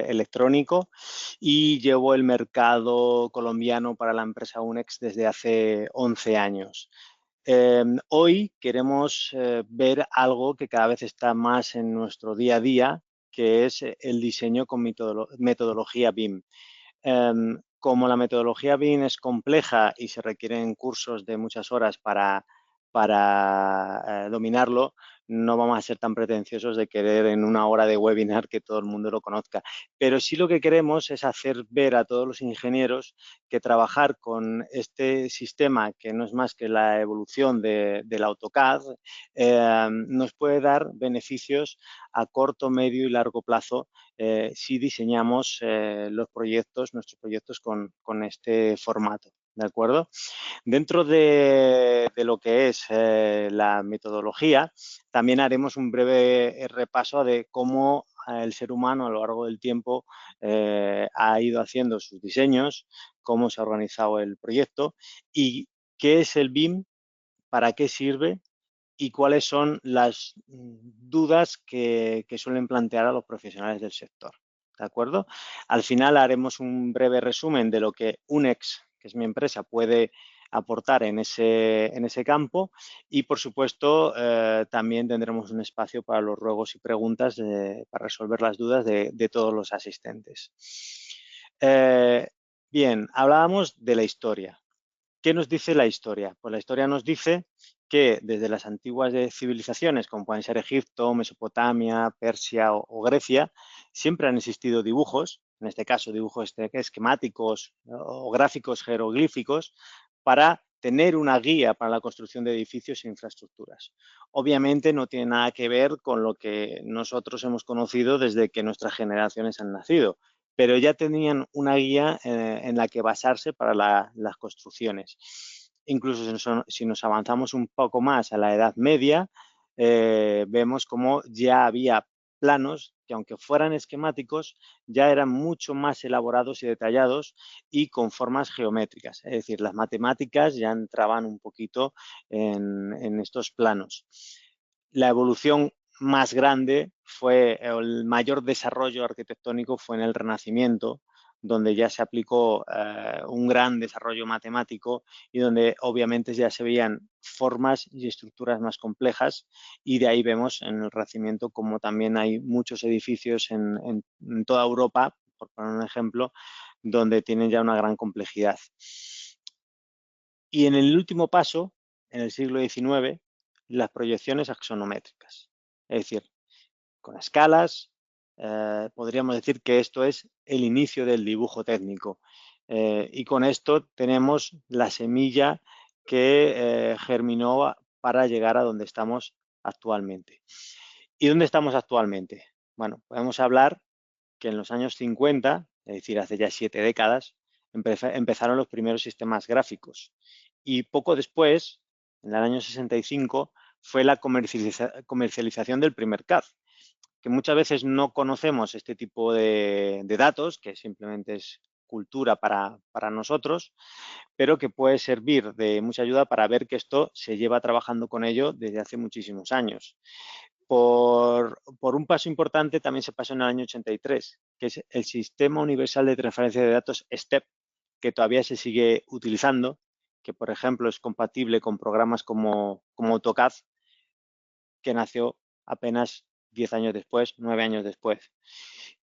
electrónico y llevo el mercado colombiano para la empresa UNEX desde hace 11 años. Hoy queremos ver algo que cada vez está más en nuestro día a día, que es el diseño con metodología BIM. Como la metodología BIM es compleja y se requieren cursos de muchas horas para dominarlo, no vamos a ser tan pretenciosos de querer en una hora de webinar que todo el mundo lo conozca. Pero sí lo que queremos es hacer ver a todos los ingenieros que trabajar con este sistema, que no es más que la evolución del AutoCAD, nos puede dar beneficios a corto, medio y largo plazo si diseñamos nuestros proyectos con este formato. ¿De acuerdo? Dentro de lo que es la metodología, también haremos un breve repaso de cómo el ser humano a lo largo del tiempo ha ido haciendo sus diseños, cómo se ha organizado el proyecto y qué es el BIM, para qué sirve y cuáles son las dudas que suelen plantear a los profesionales del sector. ¿De acuerdo? Al final haremos un breve resumen de lo que UNEX, que es mi empresa, puede aportar en ese campo y, por supuesto, también tendremos un espacio para los ruegos y preguntas para resolver las dudas de todos los asistentes. Bien, hablábamos de la historia. ¿Qué nos dice la historia? Pues la historia nos dice que desde las antiguas civilizaciones, como pueden ser Egipto, Mesopotamia, Persia o Grecia, siempre han existido dibujos, en este caso dibujos esquemáticos o gráficos jeroglíficos, para tener una guía para la construcción de edificios e infraestructuras. Obviamente no tiene nada que ver con lo que nosotros hemos conocido desde que nuestras generaciones han nacido, pero ya tenían una guía en la que basarse para las construcciones. Incluso si nos avanzamos un poco más a la Edad Media, vemos como ya había planos que, aunque fueran esquemáticos, ya eran mucho más elaborados y detallados y con formas geométricas. Es decir, las matemáticas ya entraban un poquito en estos planos. La evolución más grande fue, el mayor desarrollo arquitectónico fue en el Renacimiento, donde ya se aplicó un gran desarrollo matemático y donde obviamente ya se veían formas y estructuras más complejas, y de ahí vemos en el Renacimiento como también hay muchos edificios en toda Europa, por poner un ejemplo, donde tienen ya una gran complejidad. Y en el último paso, en el siglo XIX, las proyecciones axonométricas, es decir, con escalas. Podríamos decir que esto es el inicio del dibujo técnico. Y con esto tenemos la semilla que germinó para llegar a donde estamos actualmente. ¿Y dónde estamos actualmente? Bueno, podemos hablar que en los años 50, es decir, hace ya 7 décadas, empezaron los primeros sistemas gráficos. Y poco después, en el año 65, fue la comercialización del primer CAD, que muchas veces no conocemos este tipo de datos, que simplemente es cultura para nosotros, pero que puede servir de mucha ayuda para ver que esto se lleva trabajando con ello desde hace muchísimos años. Por un paso importante también se pasó en el año 83, que es el Sistema Universal de Transferencia de Datos, STEP, que todavía se sigue utilizando, que por ejemplo es compatible con programas como AutoCAD, que nació apenas 10 años después, 9 años después,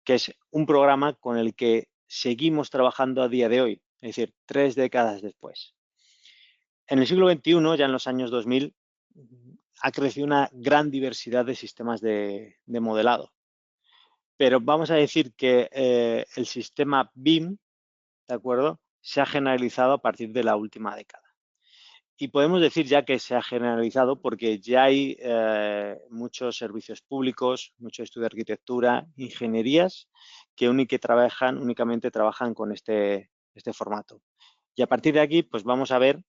que es un programa con el que seguimos trabajando a día de hoy, es decir, 3 décadas después. En el siglo XXI, ya en los años 2000, ha crecido una gran diversidad de sistemas de modelado. Pero vamos a decir que el sistema BIM, ¿de acuerdo?, se ha generalizado a partir de la última década. Y podemos decir ya que se ha generalizado porque ya hay muchos servicios públicos, mucho estudio de arquitectura, ingenierías que únicamente trabajan con este formato. Y a partir de aquí, pues vamos a ver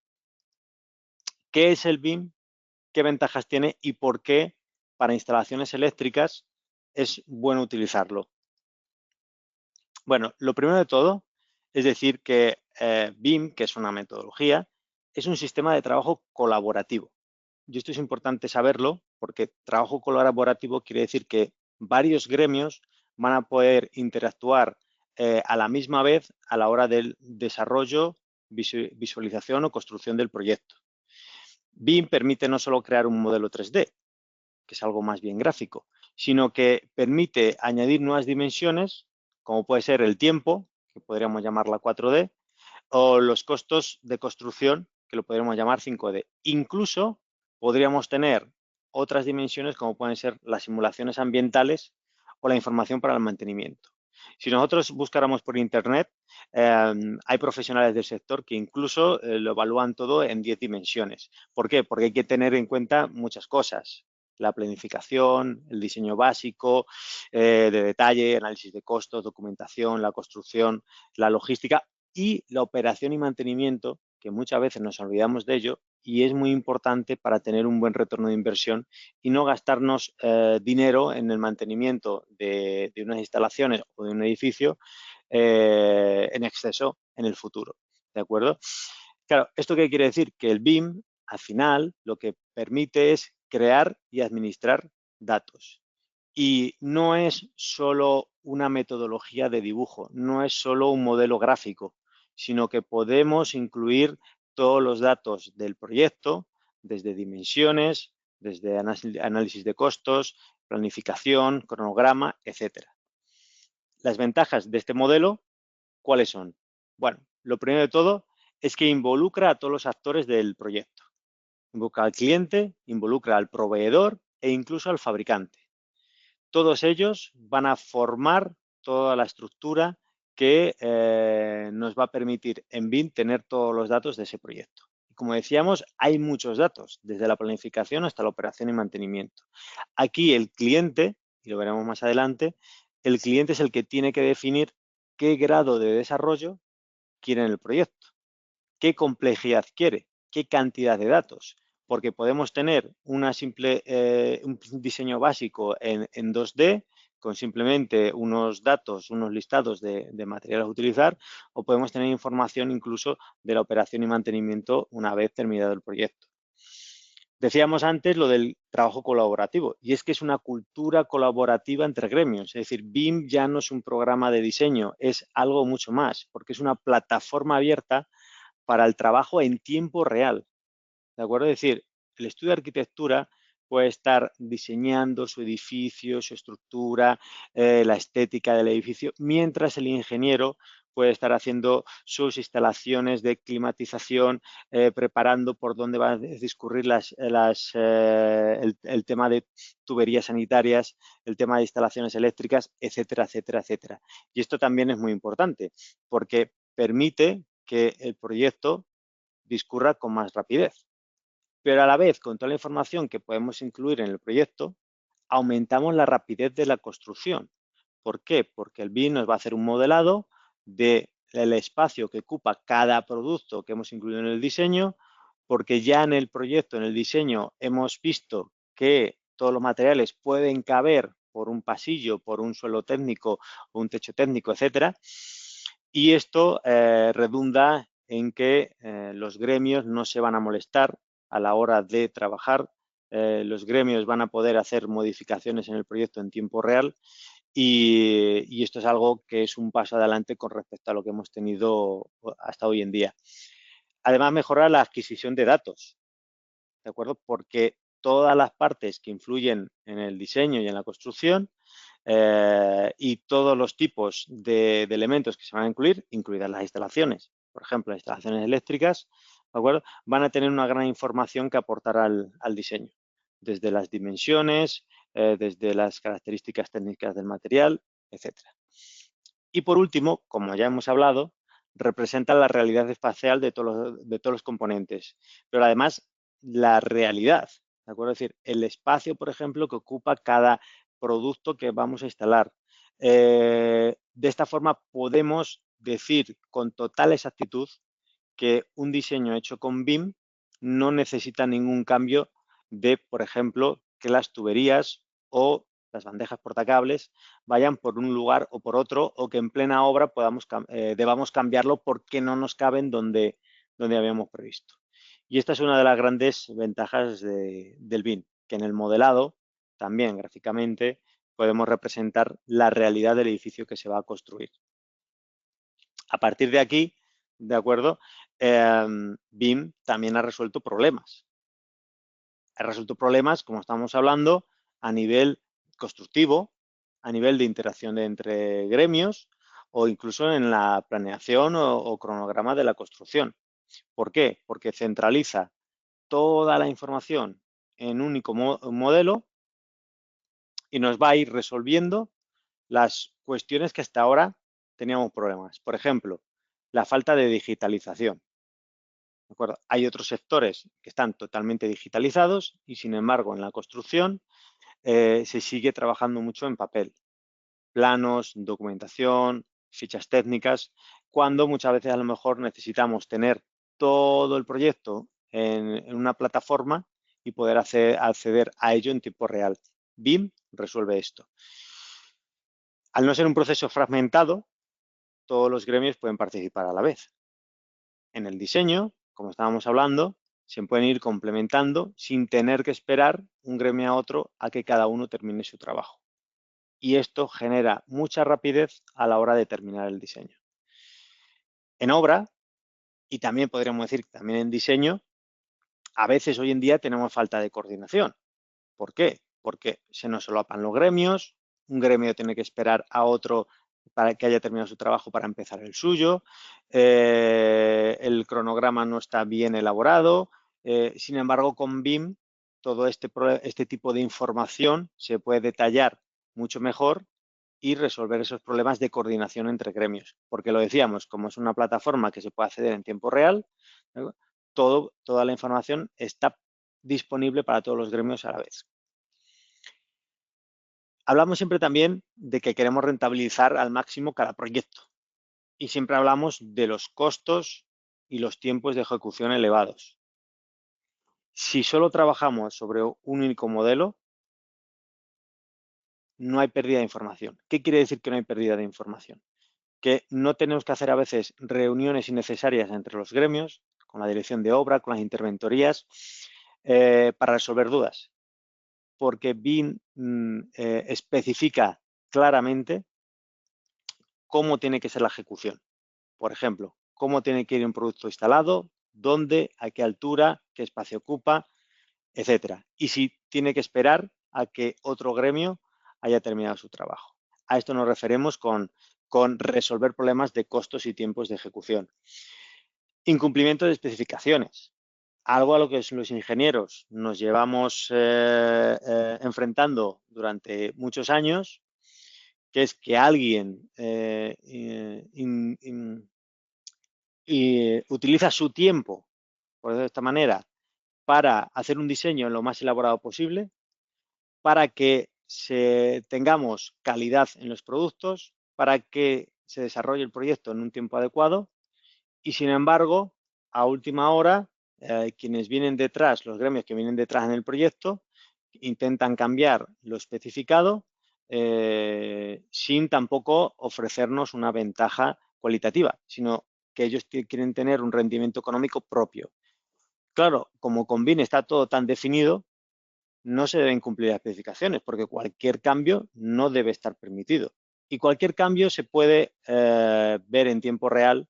qué es el BIM, qué ventajas tiene y por qué para instalaciones eléctricas es bueno utilizarlo. Bueno, lo primero de todo es decir que BIM, que es una metodología, es un sistema de trabajo colaborativo. Y esto es importante saberlo porque trabajo colaborativo quiere decir que varios gremios van a poder interactuar a la misma vez a la hora del desarrollo, visualización o construcción del proyecto. BIM permite no solo crear un modelo 3D, que es algo más bien gráfico, sino que permite añadir nuevas dimensiones, como puede ser el tiempo, que podríamos llamarla 4D, o los costos de construcción, que lo podríamos llamar 5D. Incluso podríamos tener otras dimensiones, como pueden ser las simulaciones ambientales o la información para el mantenimiento. Si nosotros buscáramos por Internet, hay profesionales del sector que incluso lo evalúan todo en 10 dimensiones. ¿Por qué? Porque hay que tener en cuenta muchas cosas. La planificación, el diseño básico, de detalle, análisis de costos, documentación, la construcción, la logística y la operación y mantenimiento, que muchas veces nos olvidamos de ello y es muy importante para tener un buen retorno de inversión y no gastarnos dinero en el mantenimiento de unas instalaciones o de un edificio en exceso en el futuro. ¿De acuerdo? Claro, ¿esto qué quiere decir? Que el BIM, al final, lo que permite es crear y administrar datos. Y no es solo una metodología de dibujo, no es solo un modelo gráfico, sino que podemos incluir todos los datos del proyecto, desde dimensiones, desde análisis de costos, planificación, cronograma, etcétera. Las ventajas de este modelo, ¿cuáles son? Bueno, lo primero de todo es que involucra a todos los actores del proyecto. Involucra al cliente, involucra al proveedor e incluso al fabricante. Todos ellos van a formar toda la estructura que nos va a permitir en BIM tener todos los datos de ese proyecto. Y como decíamos, hay muchos datos, desde la planificación hasta la operación y mantenimiento. Aquí el cliente, y lo veremos más adelante, el cliente es el que tiene que definir qué grado de desarrollo quiere en el proyecto, qué complejidad quiere, qué cantidad de datos, porque podemos tener un diseño básico en 2D con simplemente unos datos, unos listados de materiales a utilizar, o podemos tener información incluso de la operación y mantenimiento una vez terminado el proyecto. Decíamos antes lo del trabajo colaborativo, y es que es una cultura colaborativa entre gremios, es decir, BIM ya no es un programa de diseño, es algo mucho más, porque es una plataforma abierta para el trabajo en tiempo real. ¿De acuerdo? Es decir, el estudio de arquitectura puede estar diseñando su edificio, su estructura, la estética del edificio, mientras el ingeniero puede estar haciendo sus instalaciones de climatización, preparando por dónde van a discurrir el tema de tuberías sanitarias, el tema de instalaciones eléctricas, etcétera, etcétera, etcétera. Y esto también es muy importante porque permite que el proyecto discurra con más rapidez. Pero a la vez, con toda la información que podemos incluir en el proyecto, aumentamos la rapidez de la construcción. ¿Por qué? Porque el BIM nos va a hacer un modelado del espacio que ocupa cada producto que hemos incluido en el diseño, porque ya en el proyecto, en el diseño, hemos visto que todos los materiales pueden caber por un pasillo, por un suelo técnico, un techo técnico, etcétera. Y esto redunda en que los gremios no se van a molestar a la hora de trabajar. Los gremios van a poder hacer modificaciones en el proyecto en tiempo real y esto es algo que es un paso adelante con respecto a lo que hemos tenido hasta hoy en día. Además, mejorar la adquisición de datos, ¿de acuerdo? Porque todas las partes que influyen en el diseño y en la construcción y todos los tipos de elementos que se van a incluir, incluidas las instalaciones, por ejemplo, las instalaciones eléctricas, ¿de acuerdo? Van a tener una gran información que aportar al diseño, desde las dimensiones, desde las características técnicas del material, etcétera. Y por último, como ya hemos hablado, representa la realidad espacial de todos los componentes, pero además la realidad, ¿de acuerdo? Es decir, el espacio, por ejemplo, que ocupa cada producto que vamos a instalar. De esta forma podemos decir con total exactitud que un diseño hecho con BIM no necesita ningún cambio de, por ejemplo, que las tuberías o las bandejas portacables vayan por un lugar o por otro, o que en plena obra debamos cambiarlo porque no nos caben donde habíamos previsto. Y esta es una de las grandes ventajas del BIM, que en el modelado, también gráficamente, podemos representar la realidad del edificio que se va a construir. A partir de aquí, ¿de acuerdo? BIM también ha resuelto problemas. Ha resuelto problemas, como estamos hablando, a nivel constructivo, a nivel de interacción entre gremios o incluso en la planeación o cronograma de la construcción. ¿Por qué? Porque centraliza toda la información en un único modelo y nos va a ir resolviendo las cuestiones que hasta ahora teníamos problemas. Por ejemplo, la falta de digitalización. ¿De acuerdo? Hay otros sectores que están totalmente digitalizados y, sin embargo, en la construcción se sigue trabajando mucho en papel. Planos, documentación, fichas técnicas, cuando muchas veces a lo mejor necesitamos tener todo el proyecto en una plataforma y poder acceder a ello en tiempo real. BIM resuelve esto. Al no ser un proceso fragmentado, todos los gremios pueden participar a la vez. En el diseño, como estábamos hablando, se pueden ir complementando sin tener que esperar un gremio a otro a que cada uno termine su trabajo. Y esto genera mucha rapidez a la hora de terminar el diseño. En obra, y también podríamos decir que también en diseño, a veces hoy en día tenemos falta de coordinación. ¿Por qué? Porque se nos solapan los gremios, un gremio tiene que esperar a otro para que haya terminado su trabajo para empezar el suyo, el cronograma no está bien elaborado, sin embargo con BIM todo este tipo de información se puede detallar mucho mejor y resolver esos problemas de coordinación entre gremios. Porque lo decíamos, como es una plataforma que se puede acceder en tiempo real, toda la información está disponible para todos los gremios a la vez. Hablamos siempre también de que queremos rentabilizar al máximo cada proyecto y siempre hablamos de los costos y los tiempos de ejecución elevados. Si solo trabajamos sobre un único modelo, no hay pérdida de información. ¿Qué quiere decir que no hay pérdida de información? Que no tenemos que hacer a veces reuniones innecesarias entre los gremios, con la dirección de obra, con las interventorías, para resolver dudas. Porque BIM especifica claramente cómo tiene que ser la ejecución. Por ejemplo, cómo tiene que ir un producto instalado, dónde, a qué altura, qué espacio ocupa, etcétera. Y si tiene que esperar a que otro gremio haya terminado su trabajo. A esto nos referimos con resolver problemas de costos y tiempos de ejecución. Incumplimiento de especificaciones. Algo a lo que los ingenieros nos llevamos enfrentando durante muchos años, que es que alguien utiliza su tiempo, por decirlo de esta manera, para hacer un diseño lo más elaborado posible, para que tengamos calidad en los productos, para que se desarrolle el proyecto en un tiempo adecuado y, sin embargo, a última hora, quienes vienen detrás, los gremios que vienen detrás en el proyecto, intentan cambiar lo especificado sin tampoco ofrecernos una ventaja cualitativa, sino que ellos quieren tener un rendimiento económico propio. Claro, como con BIM está todo tan definido, no se deben cumplir las especificaciones porque cualquier cambio no debe estar permitido. Y cualquier cambio se puede ver en tiempo real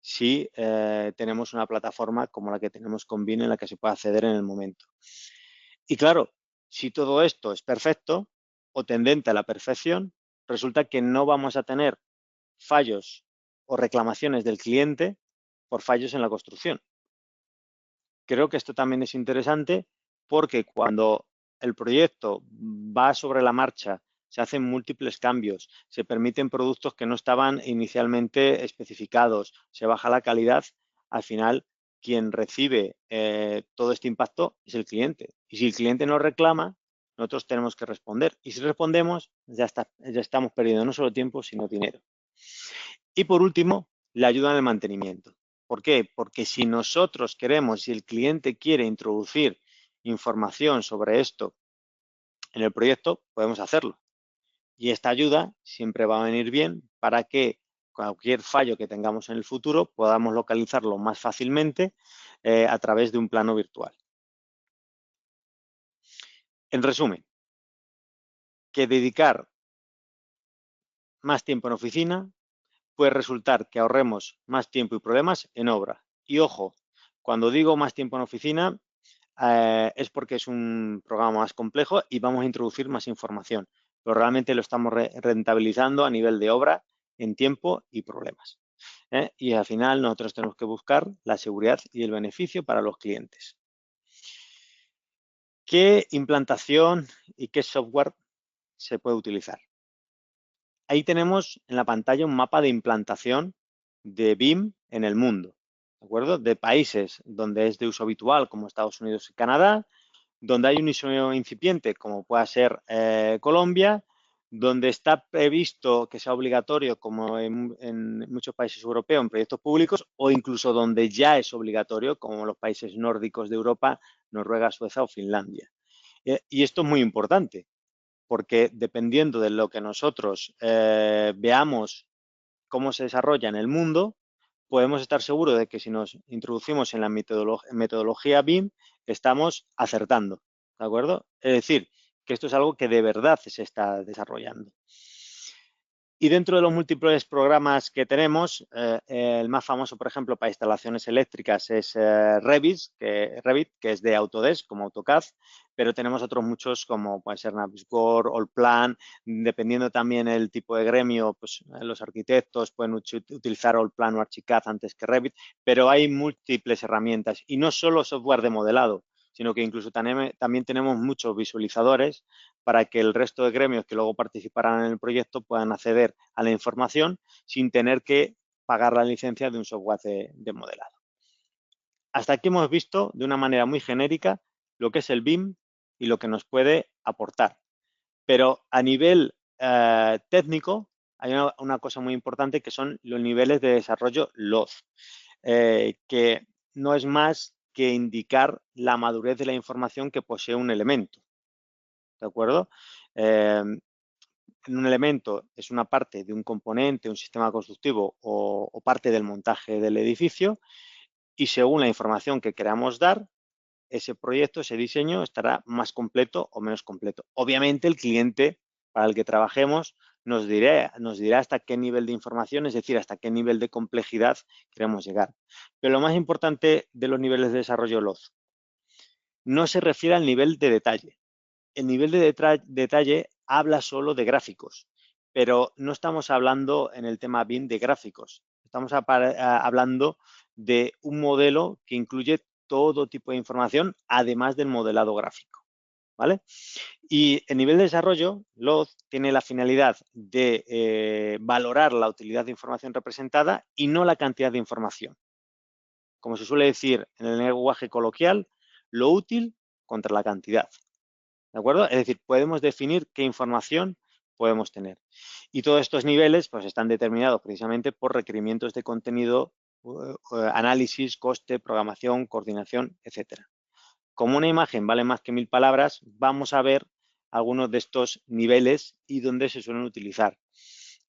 si tenemos una plataforma como la que tenemos con BIM en la que se puede acceder en el momento. Y claro, si todo esto es perfecto o tendente a la perfección, resulta que no vamos a tener fallos o reclamaciones del cliente por fallos en la construcción. Creo que esto también es interesante porque cuando el proyecto va sobre la marcha, se hacen múltiples cambios, se permiten productos que no estaban inicialmente especificados, se baja la calidad, al final quien recibe todo este impacto es el cliente. Y si el cliente nos reclama, nosotros tenemos que responder. Y si respondemos, ya estamos perdiendo no solo tiempo, sino dinero. Y por último, la ayuda en el mantenimiento. ¿Por qué? Porque si nosotros queremos, si el cliente quiere introducir información sobre esto en el proyecto, podemos hacerlo. Y esta ayuda siempre va a venir bien para que cualquier fallo que tengamos en el futuro podamos localizarlo más fácilmente a través de un plano virtual. En resumen, que dedicar más tiempo en oficina puede resultar que ahorremos más tiempo y problemas en obra. Y ojo, cuando digo más tiempo en oficina, es porque es un programa más complejo y vamos a introducir más información, pero realmente lo estamos rentabilizando a nivel de obra en tiempo y problemas. Y al final nosotros tenemos que buscar la seguridad y el beneficio para los clientes. ¿Qué implantación y qué software se puede utilizar? Ahí tenemos en la pantalla un mapa de implantación de BIM en el mundo, ¿de acuerdo? De países donde es de uso habitual, como Estados Unidos y Canadá, donde hay un uso incipiente, como pueda ser Colombia, donde está previsto que sea obligatorio, como en muchos países europeos, en proyectos públicos, o incluso donde ya es obligatorio, como los países nórdicos de Europa, Noruega, Suecia o Finlandia. Y esto es muy importante, porque dependiendo de lo que nosotros veamos cómo se desarrolla en el mundo, podemos estar seguros de que si nos introducimos en la metodología BIM, estamos acertando, ¿de acuerdo? Es decir, que esto es algo que de verdad se está desarrollando. Y dentro de los múltiples programas que tenemos, el más famoso, por ejemplo, para instalaciones eléctricas es Revit, que es de Autodesk, como AutoCAD, pero tenemos otros muchos como puede ser Navisworks, Allplan, dependiendo también el tipo de gremio, pues los arquitectos pueden utilizar Allplan o Archicad antes que Revit, pero hay múltiples herramientas y no solo software de modelado, sino que incluso también tenemos muchos visualizadores para que el resto de gremios que luego participarán en el proyecto puedan acceder a la información sin tener que pagar la licencia de un software de modelado. Hasta aquí hemos visto de una manera muy genérica lo que es el BIM y lo que nos puede aportar. Pero a nivel técnico hay una cosa muy importante que son los niveles de desarrollo LOD, que no es más que indicar la madurez de la información que posee un elemento. ¿De acuerdo? Un elemento es una parte de un componente, un sistema constructivo o parte del montaje del edificio y según la información que queramos dar, ese proyecto, ese diseño estará más completo o menos completo. Obviamente el cliente para el que trabajemos nos dirá hasta qué nivel de información, es decir, hasta qué nivel de complejidad queremos llegar. Pero lo más importante de los niveles de desarrollo LOD no se refiere al nivel de detalle. El nivel de detalle habla solo de gráficos, pero no estamos hablando en el tema BIM de gráficos. Estamos hablando de un modelo que incluye todo tipo de información, además del modelado gráfico, ¿vale? Y el nivel de desarrollo, LOD, tiene la finalidad de valorar la utilidad de información representada y no la cantidad de información. Como se suele decir en el lenguaje coloquial, lo útil contra la cantidad. ¿De acuerdo? Es decir, podemos definir qué información podemos tener. Y todos estos niveles pues, están determinados precisamente por requerimientos de contenido, análisis, coste, programación, coordinación, etcétera. Como una imagen vale más que 1000 palabras, vamos a ver algunos de estos niveles y dónde se suelen utilizar.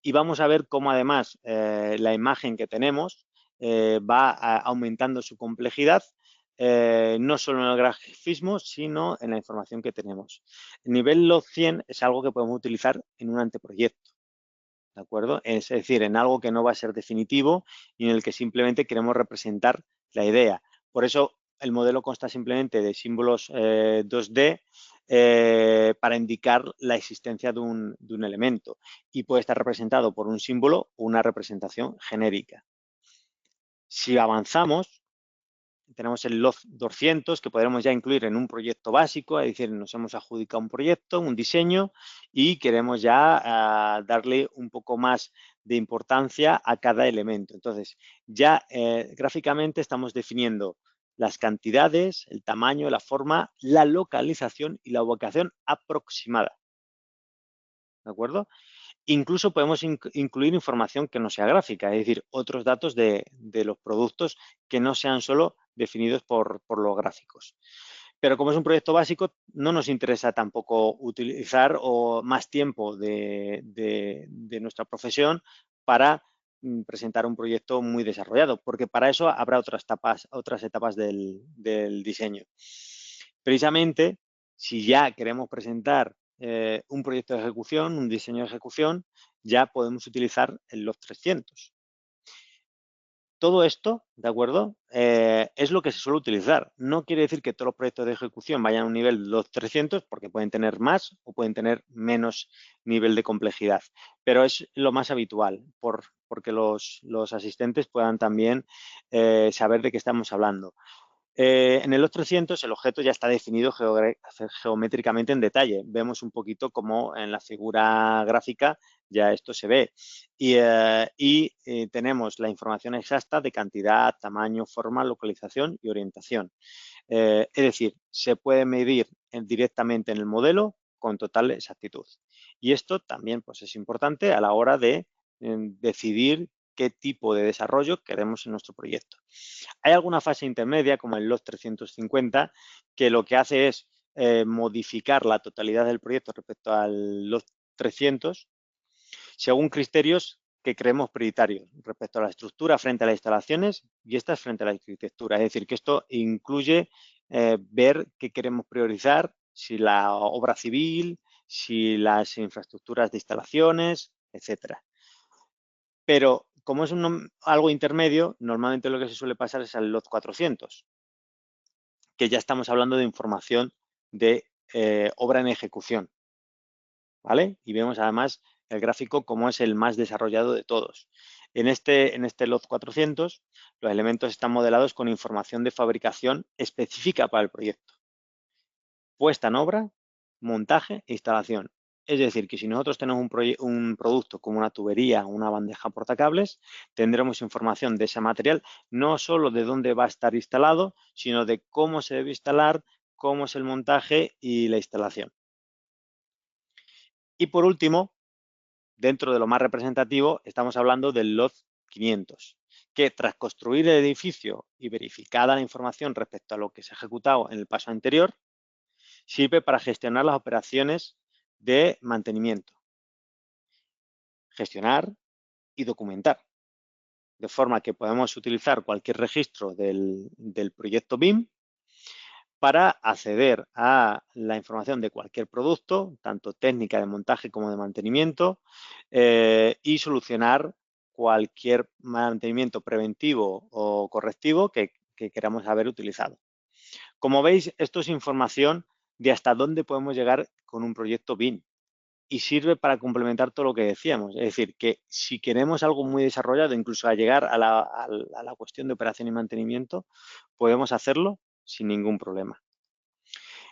Y vamos a ver cómo además la imagen que tenemos va aumentando su complejidad, no solo en el grafismo, sino en la información que tenemos. El nivel LOD 100 es algo que podemos utilizar en un anteproyecto, ¿de acuerdo? Es decir, en algo que no va a ser definitivo y en el que simplemente queremos representar la idea. Por eso el modelo consta simplemente de símbolos 2D para indicar la existencia de un elemento y puede estar representado por un símbolo o una representación genérica. Si avanzamos, tenemos el LOD 200 que podremos ya incluir en un proyecto básico, es decir, nos hemos adjudicado un proyecto, un diseño y queremos ya darle un poco más de importancia a cada elemento. Entonces, ya gráficamente estamos definiendo las cantidades, el tamaño, la forma, la localización y la ubicación aproximada. ¿De acuerdo? Incluso podemos incluir información que no sea gráfica, es decir, otros datos de los productos que no sean solo definidos por los gráficos. Pero como es un proyecto básico, no nos interesa tampoco utilizar más tiempo de nuestra profesión para presentar un proyecto muy desarrollado, porque para eso habrá otras etapas del diseño. Precisamente, si ya queremos presentar un proyecto de ejecución, un diseño de ejecución, ya podemos utilizar el LOF 300. Todo esto, ¿de acuerdo? Es lo que se suele utilizar. No quiere decir que todos los proyectos de ejecución vayan a un nivel 2.300 porque pueden tener más o pueden tener menos nivel de complejidad, pero es lo más habitual porque los asistentes puedan también saber de qué estamos hablando. En el 300 el objeto ya está definido geométricamente en detalle. Vemos un poquito cómo en la figura gráfica ya esto se ve. Y tenemos la información exacta de cantidad, tamaño, forma, localización y orientación. Es decir, se puede medir directamente en el modelo con total exactitud. Y esto también pues, es importante a la hora de decidir qué tipo de desarrollo queremos en nuestro proyecto. Hay alguna fase intermedia, como el LOT 350, que lo que hace es modificar la totalidad del proyecto respecto al LOT 300 según criterios que creemos prioritarios respecto a la estructura frente a las instalaciones y estas frente a la arquitectura. Es decir, que esto incluye ver qué queremos priorizar, si la obra civil, si las infraestructuras de instalaciones, etcétera. Pero como es algo intermedio, normalmente lo que se suele pasar es al LOT 400, que ya estamos hablando de información de obra en ejecución, ¿vale? Y vemos además el gráfico como es el más desarrollado de todos. En este LOT 400, los elementos están modelados con información de fabricación específica para el proyecto. Puesta en obra, montaje e instalación. Es decir, que si nosotros tenemos un producto como una tubería, una bandeja portacables, tendremos información de ese material, no solo de dónde va a estar instalado, sino de cómo se debe instalar, cómo es el montaje y la instalación. Y por último, dentro de lo más representativo, estamos hablando del LOT 500, que tras construir el edificio y verificada la información respecto a lo que se ha ejecutado en el paso anterior, sirve para gestionar las operaciones de mantenimiento, gestionar y documentar, de forma que podemos utilizar cualquier registro del proyecto BIM para acceder a la información de cualquier producto, tanto técnica de montaje como de mantenimiento, y solucionar cualquier mantenimiento preventivo o correctivo que queramos haber utilizado. Como veis, esto es información de hasta dónde podemos llegar con un proyecto BIM y sirve para complementar todo lo que decíamos. Es decir, que si queremos algo muy desarrollado, incluso a llegar a la cuestión de operación y mantenimiento, podemos hacerlo sin ningún problema.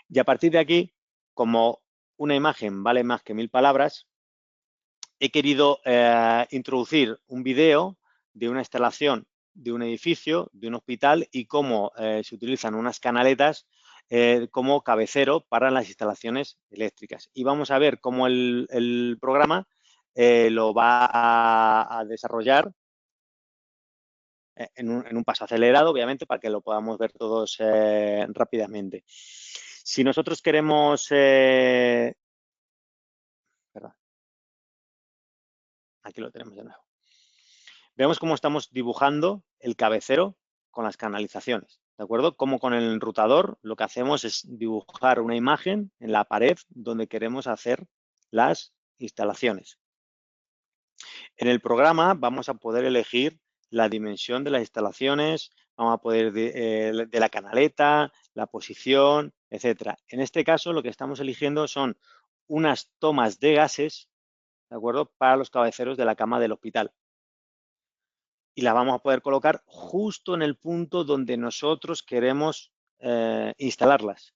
Y a partir de aquí, como una imagen vale más que 1000 palabras, he querido introducir un video de una instalación de un edificio, de un hospital y cómo se utilizan unas canaletas como cabecero para las instalaciones eléctricas. Y vamos a ver cómo el programa lo va a desarrollar en un paso acelerado, obviamente, para que lo podamos ver todos rápidamente. Si nosotros queremos... perdón, aquí lo tenemos de nuevo. Vemos cómo estamos dibujando el cabecero con las canalizaciones, ¿de acuerdo? Como con el enrutador lo que hacemos es dibujar una imagen en la pared donde queremos hacer las instalaciones. En el programa vamos a poder elegir la dimensión de las instalaciones, vamos a poder de la canaleta, la posición, etcétera. En este caso lo que estamos eligiendo son unas tomas de gases, ¿de acuerdo? Para los cabeceros de la cama del hospital. Y la vamos a poder colocar justo en el punto donde nosotros queremos instalarlas.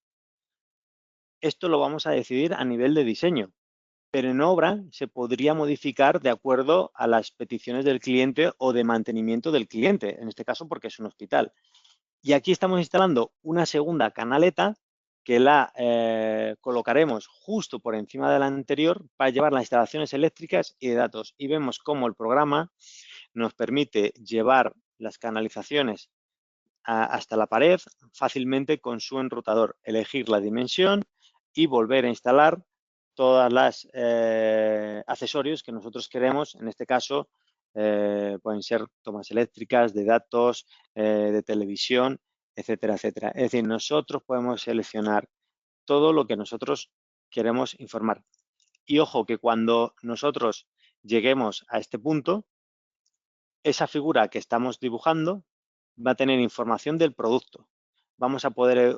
Esto lo vamos a decidir a nivel de diseño, pero en obra se podría modificar de acuerdo a las peticiones del cliente o de mantenimiento del cliente, en este caso porque es un hospital. Y aquí estamos instalando una segunda canaleta que la colocaremos justo por encima de la anterior para llevar las instalaciones eléctricas y de datos. Y vemos cómo el programa nos permite llevar las canalizaciones hasta la pared fácilmente con su enrutador, elegir la dimensión y volver a instalar todas las accesorios que nosotros queremos. En este caso pueden ser tomas eléctricas, de datos, de televisión, etcétera, etcétera. Es decir, nosotros podemos seleccionar todo lo que nosotros queremos informar. Y ojo que cuando nosotros lleguemos a este punto, esa figura que estamos dibujando va a tener información del producto. Vamos a poder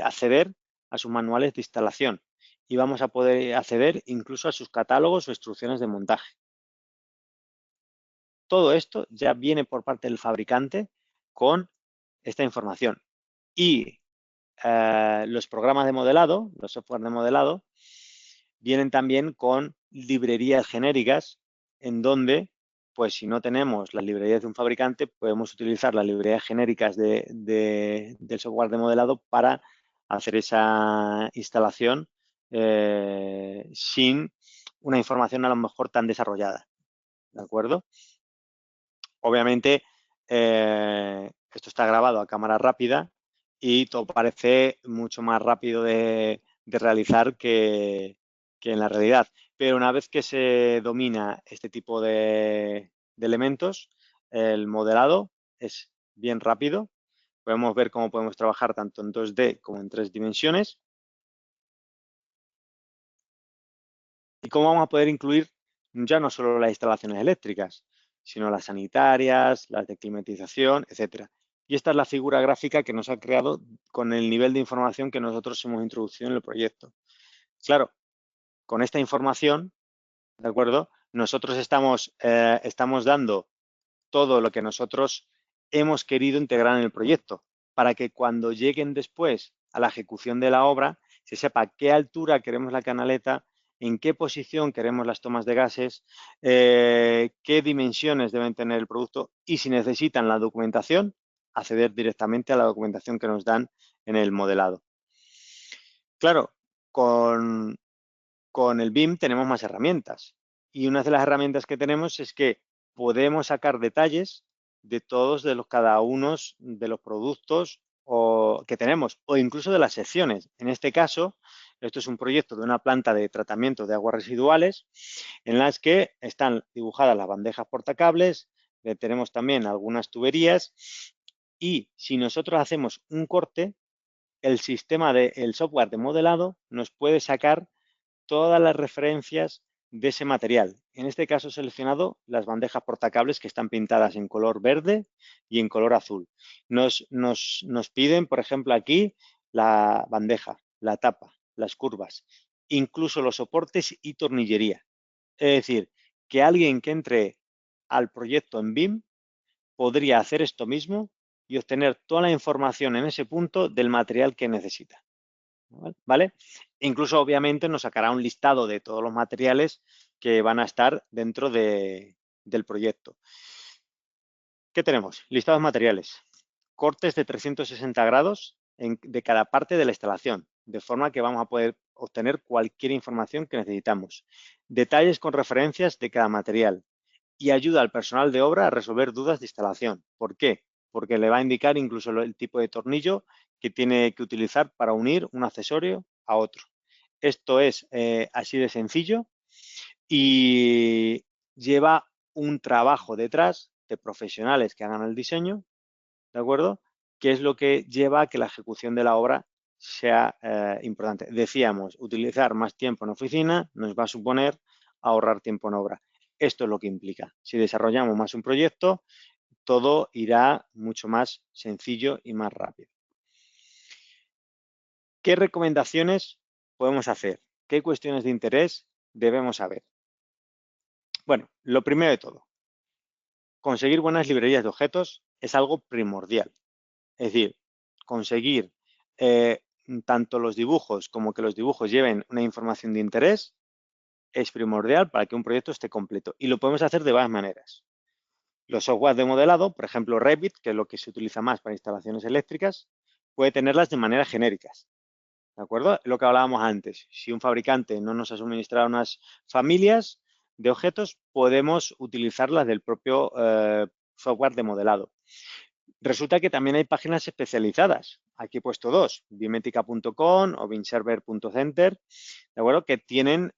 acceder a sus manuales de instalación y vamos a poder acceder incluso a sus catálogos o instrucciones de montaje. Todo esto ya viene por parte del fabricante con esta información. Y los programas de modelado, los software de modelado, vienen también con librerías genéricas en donde, pues si no tenemos las librerías de un fabricante, podemos utilizar las librerías genéricas del software de modelado para hacer esa instalación sin una información a lo mejor tan desarrollada. ¿De acuerdo? Obviamente, esto está grabado a cámara rápida y todo parece mucho más rápido de realizar que en la realidad. Pero una vez que se domina este tipo de elementos, el modelado es bien rápido. Podemos ver cómo podemos trabajar tanto en 2D como en 3 dimensiones. Y cómo vamos a poder incluir ya no solo las instalaciones eléctricas, sino las sanitarias, las de climatización, etcétera. Y esta es la figura gráfica que nos ha creado con el nivel de información que nosotros hemos introducido en el proyecto. Claro, con esta información, ¿de acuerdo? Nosotros estamos dando todo lo que nosotros hemos querido integrar en el proyecto para que cuando lleguen después a la ejecución de la obra se sepa a qué altura queremos la canaleta, en qué posición queremos las tomas de gases, qué dimensiones deben tener el producto y si necesitan la documentación, acceder directamente a la documentación que nos dan en el modelado. Claro, con el BIM tenemos más herramientas y una de las herramientas que tenemos es que podemos sacar detalles de todos cada uno de los productos que tenemos o incluso de las secciones. En este caso, esto es un proyecto de una planta de tratamiento de aguas residuales en las que están dibujadas las bandejas portacables, tenemos también algunas tuberías y si nosotros hacemos un corte, el sistema el software de modelado nos puede sacar todas las referencias de ese material. En este caso he seleccionado las bandejas portacables que están pintadas en color verde y en color azul. Nos piden, por ejemplo, aquí la bandeja, la tapa, las curvas, incluso los soportes y tornillería. Es decir, que alguien que entre al proyecto en BIM podría hacer esto mismo y obtener toda la información en ese punto del material que necesita. ¿Vale? Incluso, obviamente, nos sacará un listado de todos los materiales que van a estar dentro del proyecto. ¿Qué tenemos? Listados materiales. Cortes de 360 grados de cada parte de la instalación, de forma que vamos a poder obtener cualquier información que necesitamos. Detalles con referencias de cada material y ayuda al personal de obra a resolver dudas de instalación. ¿Por qué? Porque le va a indicar incluso el tipo de tornillo que tiene que utilizar para unir un accesorio a otro. Esto es así de sencillo y lleva un trabajo detrás de profesionales que hagan el diseño, ¿de acuerdo? Que es lo que lleva a que la ejecución de la obra sea importante. Decíamos, utilizar más tiempo en oficina nos va a suponer ahorrar tiempo en obra. Esto es lo que implica. Si desarrollamos más un proyecto, todo irá mucho más sencillo y más rápido. ¿Qué recomendaciones podemos hacer? ¿Qué cuestiones de interés debemos saber? Bueno, lo primero de todo, conseguir buenas librerías de objetos es algo primordial. Es decir, conseguir tanto los dibujos como que los dibujos lleven una información de interés es primordial para que un proyecto esté completo. Y lo podemos hacer de varias maneras. Los softwares de modelado, por ejemplo Revit, que es lo que se utiliza más para instalaciones eléctricas, puede tenerlas de manera genéricas. ¿De acuerdo? Lo que hablábamos antes. Si un fabricante no nos ha suministrado unas familias de objetos, podemos utilizarlas del propio software de modelado. Resulta que también hay páginas especializadas. Aquí he puesto dos, bimetica.com o binserver.center, ¿de acuerdo? Que tienen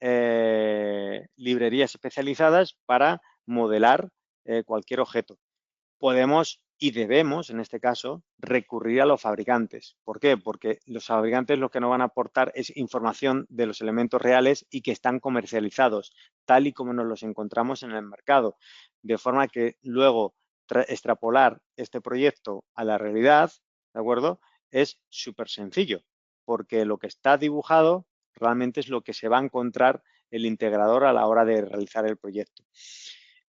librerías especializadas para modelar cualquier objeto. Podemos Y debemos, en este caso, recurrir a los fabricantes. ¿Por qué? Porque los fabricantes lo que nos van a aportar es información de los elementos reales y que están comercializados, tal y como nos los encontramos en el mercado. De forma que luego extrapolar este proyecto a la realidad, ¿de acuerdo? Es súper sencillo, porque lo que está dibujado realmente es lo que se va a encontrar el integrador a la hora de realizar el proyecto.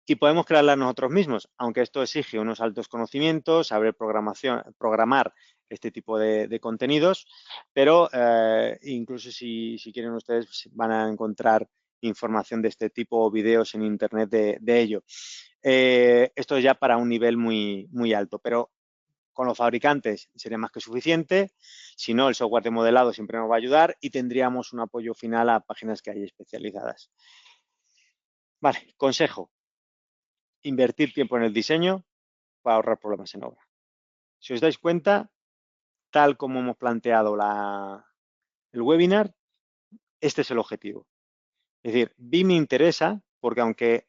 Y podemos crearlas nosotros mismos, aunque esto exige unos altos conocimientos, saber programar este tipo de contenidos, pero incluso si quieren ustedes pues, van a encontrar información de este tipo o videos en internet de ello. Esto es ya para un nivel muy alto, pero con los fabricantes sería más que suficiente. Si no, el software de modelado siempre nos va a ayudar y tendríamos un apoyo final a páginas que hay especializadas. Vale, consejo. Invertir tiempo en el diseño para ahorrar problemas en obra. Si os dais cuenta, tal como hemos planteado el webinar, este es el objetivo. Es decir, BIM me interesa porque aunque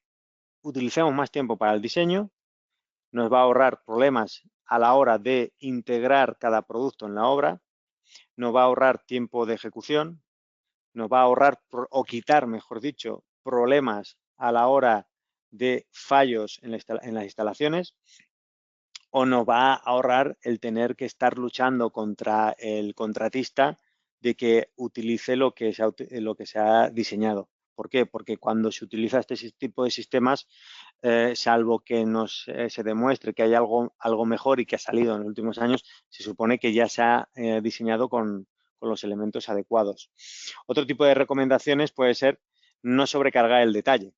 utilicemos más tiempo para el diseño, nos va a ahorrar problemas a la hora de integrar cada producto en la obra, nos va a ahorrar tiempo de ejecución, nos va a ahorrar o quitar, mejor dicho, problemas a la hora de fallos en las instalaciones o nos va a ahorrar el tener que estar luchando contra el contratista de que utilice lo que se ha diseñado. ¿Por qué? Porque cuando se utiliza este tipo de sistemas, salvo que se demuestre que hay algo mejor y que ha salido en los últimos años, se supone que ya se ha diseñado con los elementos adecuados. Otro tipo de recomendaciones puede ser no sobrecargar el detalle.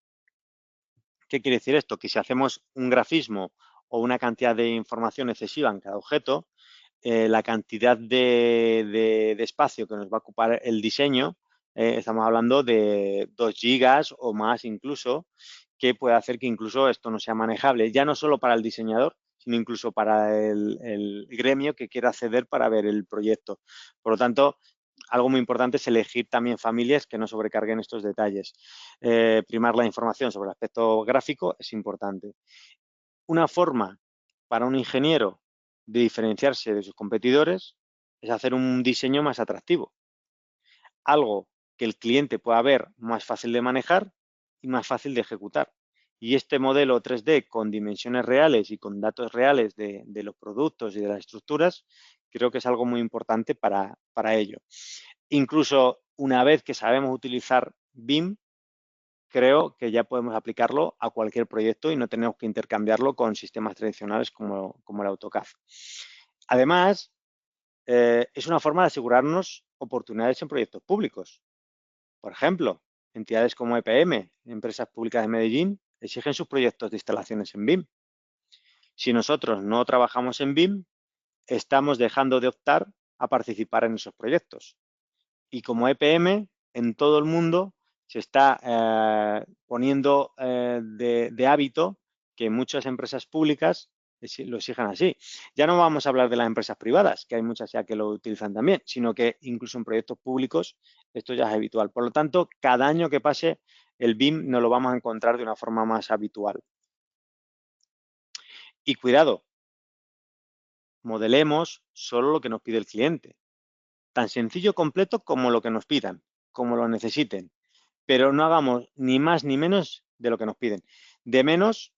¿Qué quiere decir esto? Que si hacemos un grafismo o una cantidad de información excesiva en cada objeto, la cantidad de espacio que nos va a ocupar el diseño, estamos hablando de 2 gigas o más incluso, que puede hacer que incluso esto no sea manejable, ya no solo para el diseñador, sino incluso para el gremio que quiera acceder para ver el proyecto. Por lo tanto, algo muy importante es elegir también familias que no sobrecarguen estos detalles. Primar la información sobre el aspecto gráfico es importante. Una forma para un ingeniero de diferenciarse de sus competidores es hacer un diseño más atractivo. Algo que el cliente pueda ver más fácil de manejar y más fácil de ejecutar. Y este modelo 3D con dimensiones reales y con datos reales de los productos y de las estructuras, creo que es algo muy importante para ello. Incluso una vez que sabemos utilizar BIM, creo que ya podemos aplicarlo a cualquier proyecto y no tenemos que intercambiarlo con sistemas tradicionales como el AutoCAD. Además, es una forma de asegurarnos oportunidades en proyectos públicos. Por ejemplo, entidades como EPM, Empresas Públicas de Medellín, exigen sus proyectos de instalaciones en BIM. Si nosotros no trabajamos en BIM, estamos dejando de optar a participar en esos proyectos. Y como EPM, en todo el mundo se está poniendo de hábito que muchas empresas públicas lo exijan así. Ya no vamos a hablar de las empresas privadas, que hay muchas ya que lo utilizan también, sino que incluso en proyectos públicos esto ya es habitual. Por lo tanto, cada año que pase, el BIM nos lo vamos a encontrar de una forma más habitual. Y cuidado, modelemos solo lo que nos pide el cliente. Tan sencillo completo como lo que nos pidan, como lo necesiten. Pero no hagamos ni más ni menos de lo que nos piden. De menos,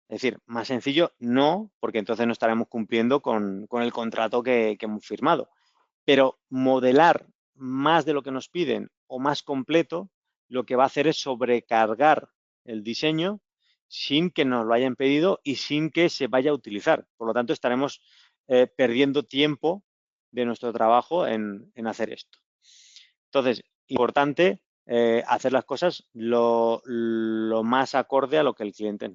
es decir, más sencillo, no, porque entonces no estaremos cumpliendo con el contrato que hemos firmado. Pero modelar más de lo que nos piden o más completo, lo que va a hacer es sobrecargar el diseño sin que nos lo hayan pedido y sin que se vaya a utilizar. Por lo tanto, estaremos perdiendo tiempo de nuestro trabajo en hacer esto. Entonces, importante hacer las cosas lo más acorde a lo que el cliente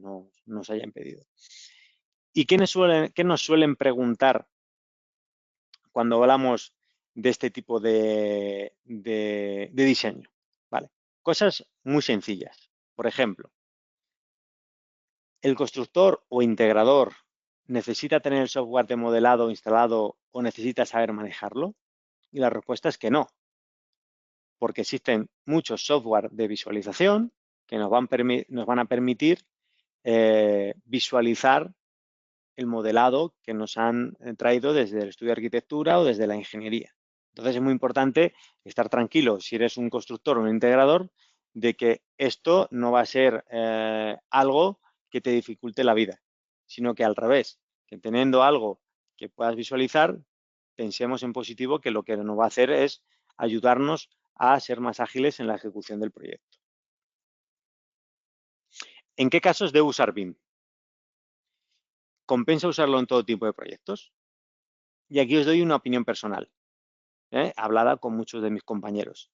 nos haya pedido. ¿Y qué nos suelen preguntar cuando hablamos de este tipo de diseño? ¿Vale? Cosas muy sencillas. Por ejemplo, ¿el constructor o integrador necesita tener el software de modelado instalado o necesita saber manejarlo? Y la respuesta es que no, porque existen muchos software de visualización que nos van a permitir visualizar el modelado que nos han traído desde el estudio de arquitectura o desde la ingeniería. Entonces es muy importante estar tranquilo, si eres un constructor o un integrador, de que esto no va a ser algo que te dificulte la vida, sino que al revés, que teniendo algo que puedas visualizar, pensemos en positivo, que lo que nos va a hacer es ayudarnos a ser más ágiles en la ejecución del proyecto. ¿En qué casos debo usar BIM? ¿Compensa usarlo en todo tipo de proyectos? Y aquí os doy una opinión personal, hablada con muchos de mis compañeros,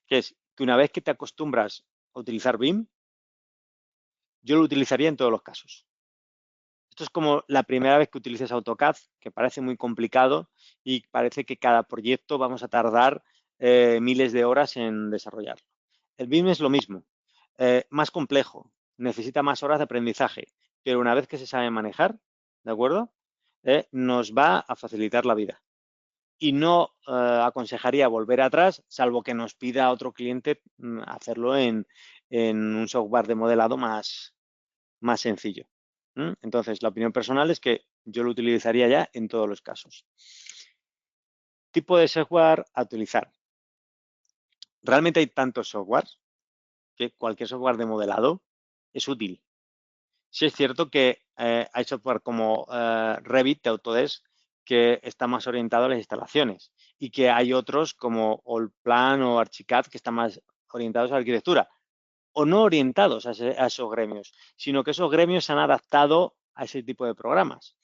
que es que una vez que te acostumbras a utilizar BIM, yo lo utilizaría en todos los casos. Esto es como la primera vez que utilices AutoCAD, que parece muy complicado y parece que cada proyecto vamos a tardar miles de horas en desarrollarlo. El BIM es lo mismo, más complejo, necesita más horas de aprendizaje, pero una vez que se sabe manejar, ¿de acuerdo? Nos va a facilitar la vida. Y no aconsejaría volver atrás, salvo que nos pida otro cliente hacerlo en un software de modelado más sencillo. Entonces, la opinión personal es que yo lo utilizaría ya en todos los casos. Tipo de software a utilizar. Realmente hay tantos softwares que cualquier software de modelado es útil. Sí es cierto que hay software como Revit de Autodesk que está más orientado a las instalaciones y que hay otros como Allplan o Archicad que están más orientados a la arquitectura o no orientados a esos gremios, sino que esos gremios se han adaptado a ese tipo de programas.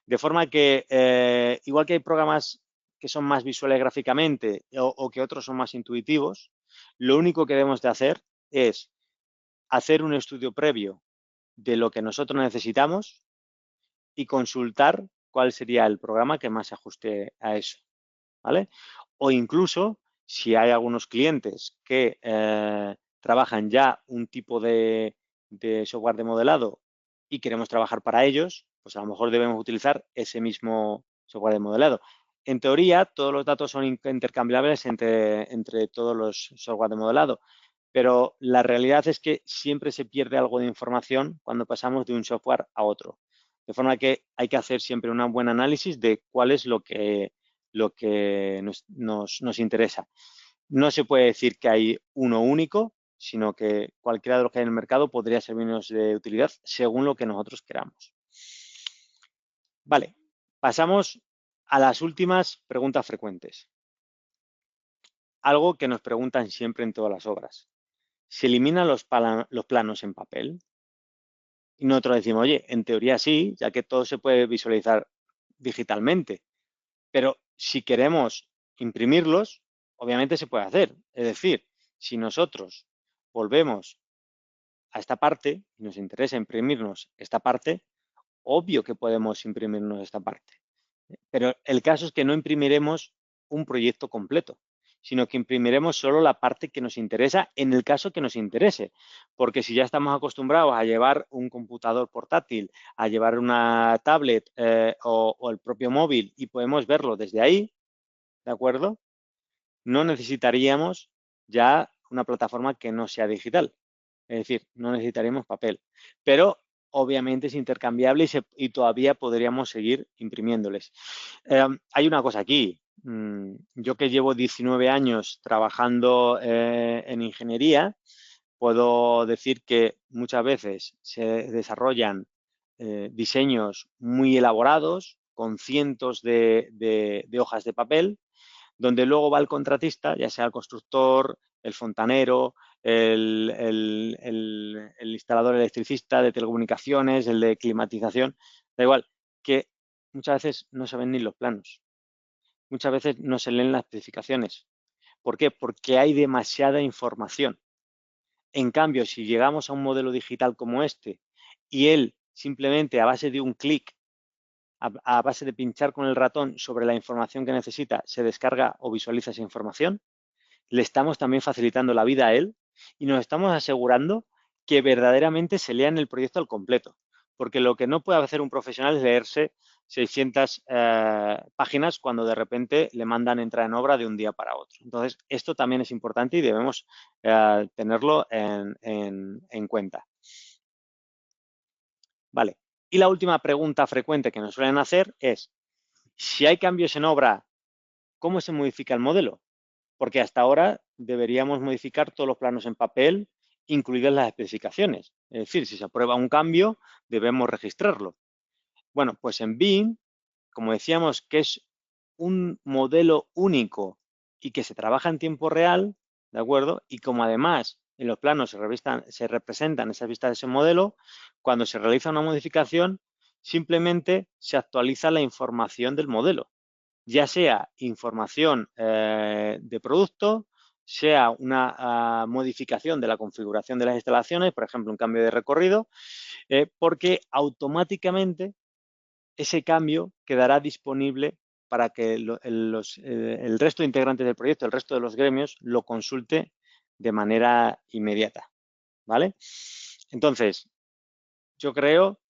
De forma que, igual que hay programas que son más visuales gráficamente o que otros son más intuitivos, lo único que debemos de hacer es hacer un estudio previo de lo que nosotros necesitamos y consultar cuál sería el programa que más se ajuste a eso, ¿vale? O incluso, si hay algunos clientes que trabajan ya un tipo de software de modelado y queremos trabajar para ellos, pues a lo mejor debemos utilizar ese mismo software de modelado. En teoría, todos los datos son intercambiables entre todos los software de modelado, pero la realidad es que siempre se pierde algo de información cuando pasamos de un software a otro. De forma que hay que hacer siempre un buen análisis de cuál es lo que nos interesa. No se puede decir que hay uno único, sino que cualquiera de los que hay en el mercado podría servirnos de utilidad según lo que nosotros queramos. Vale, pasamos a las últimas preguntas frecuentes. Algo que nos preguntan siempre en todas las obras. ¿Se eliminan los planos en papel? Y nosotros decimos, oye, en teoría sí, ya que todo se puede visualizar digitalmente, pero si queremos imprimirlos, obviamente se puede hacer. Es decir, si nosotros volvemos a esta parte y nos interesa imprimirnos esta parte, obvio que podemos imprimirnos esta parte. Pero el caso es que no imprimiremos un proyecto completo, sino que imprimiremos solo la parte que nos interesa en el caso que nos interese. Porque si ya estamos acostumbrados a llevar un computador portátil, a llevar una tablet o el propio móvil y podemos verlo desde ahí, ¿de acuerdo? No necesitaríamos ya una plataforma que no sea digital. Es decir, no necesitaríamos papel. Pero obviamente es intercambiable y todavía podríamos seguir imprimiéndoles. Hay una cosa aquí. Yo que llevo 19 años trabajando en ingeniería, puedo decir que muchas veces se desarrollan diseños muy elaborados con cientos de hojas de papel donde luego va el contratista, ya sea el constructor, el fontanero, el instalador electricista de telecomunicaciones, el de climatización, da igual, que muchas veces no se ven ni los planos, muchas veces no se leen las especificaciones. ¿Por qué? Porque hay demasiada información. En cambio, si llegamos a un modelo digital como este y él simplemente a base de un clic, a base de pinchar con el ratón sobre la información que necesita, se descarga o visualiza esa información, le estamos también facilitando la vida a él y nos estamos asegurando que verdaderamente se lean el proyecto al completo. Porque lo que no puede hacer un profesional es leerse 600 páginas cuando de repente le mandan entrar en obra de un día para otro. Entonces, esto también es importante y debemos tenerlo en cuenta. Vale. Y la última pregunta frecuente que nos suelen hacer es, si hay cambios en obra, ¿cómo se modifica el modelo? Porque hasta ahora deberíamos modificar todos los planos en papel, incluidas las especificaciones. Es decir, si se aprueba un cambio, debemos registrarlo. Bueno, pues en BIM, como decíamos, que es un modelo único y que se trabaja en tiempo real, ¿de acuerdo? Y como además en los planos se representan esas vistas de ese modelo, cuando se realiza una modificación, simplemente se actualiza la información del modelo, ya sea información de producto, sea una modificación de la configuración de las instalaciones, por ejemplo, un cambio de recorrido, porque automáticamente ese cambio quedará disponible para que el resto de integrantes del proyecto, el resto de los gremios, lo consulte de manera inmediata, ¿vale? Entonces, yo creo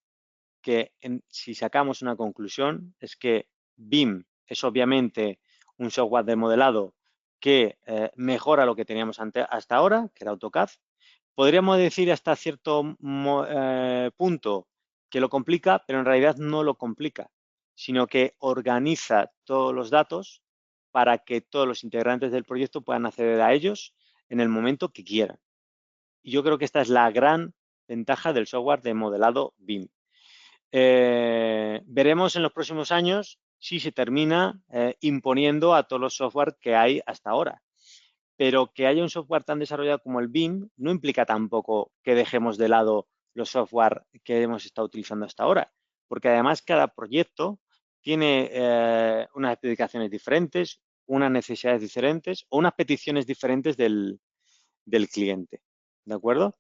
que si sacamos una conclusión es que BIM es obviamente un software de modelado que mejora lo que teníamos hasta ahora, que era AutoCAD. Podríamos decir hasta cierto punto que lo complica, pero en realidad no lo complica, sino que organiza todos los datos para que todos los integrantes del proyecto puedan acceder a ellos en el momento que quieran. Y yo creo que esta es la gran ventaja del software de modelado BIM. Veremos en los próximos años si se termina imponiendo a todos los software que hay hasta ahora. Pero que haya un software tan desarrollado como el BIM no implica tampoco que dejemos de lado los software que hemos estado utilizando hasta ahora, porque además cada proyecto tiene unas especificaciones diferentes, unas necesidades diferentes o unas peticiones diferentes del cliente. ¿De acuerdo?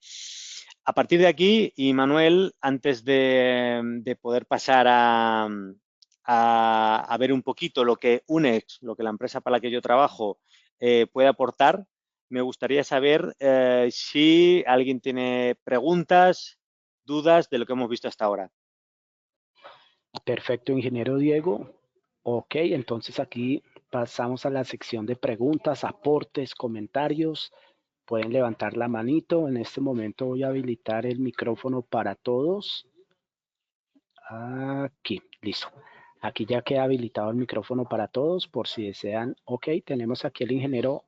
A partir de aquí, y Manuel, antes de poder pasar a ver un poquito lo que UNEX, lo que la empresa para la que yo trabajo, puede aportar, me gustaría saber si alguien tiene preguntas, dudas de lo que hemos visto hasta ahora. Perfecto, ingeniero Diego. Ok, entonces aquí pasamos a la sección de preguntas, aportes, comentarios. Pueden levantar la manito. En este momento voy a habilitar el micrófono para todos. Aquí, listo. Aquí ya queda habilitado el micrófono para todos por si desean. Ok, tenemos aquí el ingeniero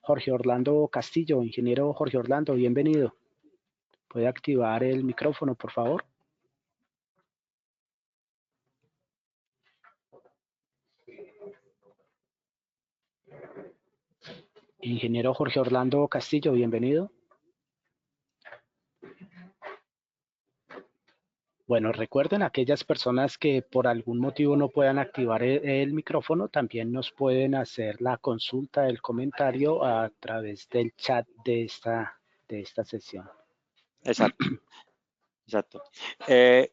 Jorge Orlando Castillo. Ingeniero Jorge Orlando, bienvenido. ¿Puede activar el micrófono, por favor? Ingeniero Jorge Orlando Castillo, bienvenido. Bueno, recuerden, aquellas personas que por algún motivo no puedan activar el micrófono, también nos pueden hacer la consulta, el comentario a través del chat de esta sesión. Exacto. Exacto.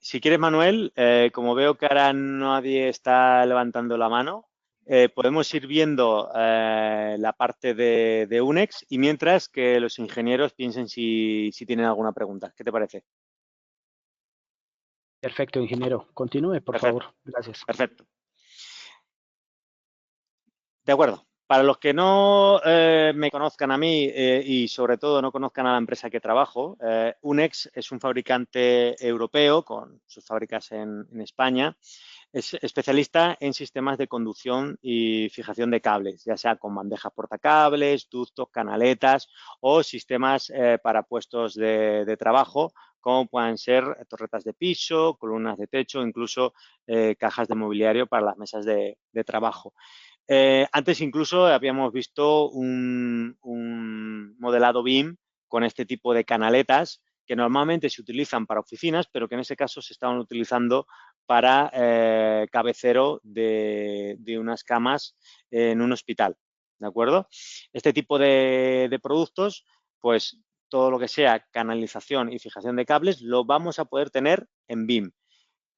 Si quieres, Manuel, como veo que ahora nadie está levantando la mano, podemos ir viendo la parte de UNEX y mientras que los ingenieros piensen si tienen alguna pregunta. ¿Qué te parece? Perfecto, ingeniero. Continúe, por Perfecto, favor. Gracias. perfecto. De acuerdo. Para los que no me conozcan a mí y sobre todo no conozcan a la empresa que trabajo, UNEX es un fabricante europeo con sus fábricas en España. Es especialista en sistemas de conducción y fijación de cables, ya sea con bandejas portacables, ductos, canaletas o sistemas para puestos de trabajo, como pueden ser torretas de piso, columnas de techo, incluso cajas de mobiliario para las mesas de trabajo. Antes incluso habíamos visto un modelado BIM con este tipo de canaletas que normalmente se utilizan para oficinas, pero que en ese caso se estaban utilizando para cabecero de unas camas en un hospital, ¿de acuerdo? Este tipo de productos, pues todo lo que sea canalización y fijación de cables lo vamos a poder tener en BIM.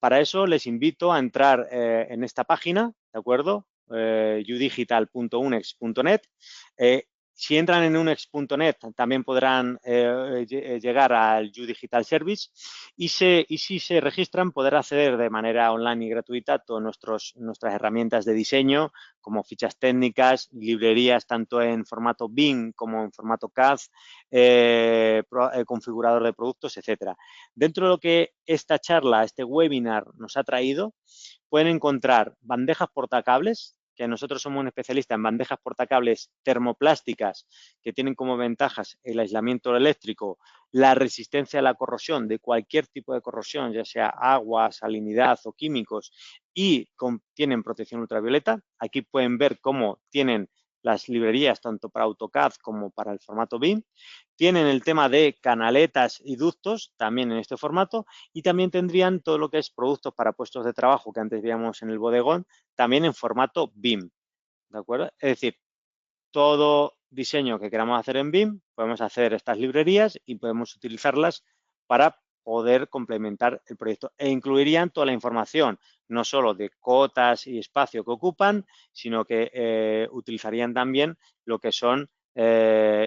Para eso les invito a entrar en esta página, ¿de acuerdo? udigital.unex.net. Si entran en unex.net también podrán llegar al You Digital Service y si se registran podrán acceder de manera online y gratuita a todas nuestras herramientas de diseño como fichas técnicas, librerías tanto en formato BIM como en formato CAD, configurador de productos, etcétera. Dentro de lo que esta charla, este webinar nos ha traído, pueden encontrar bandejas portacables, que nosotros somos un especialista en bandejas portacables termoplásticas que tienen como ventajas el aislamiento eléctrico, la resistencia a la corrosión de cualquier tipo de corrosión, ya sea agua, salinidad o químicos, y tienen protección ultravioleta. Aquí pueden ver cómo tienen las librerías tanto para AutoCAD como para el formato BIM. Tienen el tema de canaletas y ductos también en este formato y también tendrían todo lo que es productos para puestos de trabajo que antes veíamos en el bodegón, también en formato BIM, ¿de acuerdo? Es decir, todo diseño que queramos hacer en BIM, podemos hacer estas librerías y podemos utilizarlas para poder complementar el proyecto e incluirían toda la información, no solo de cotas y espacio que ocupan, sino que utilizarían también lo que son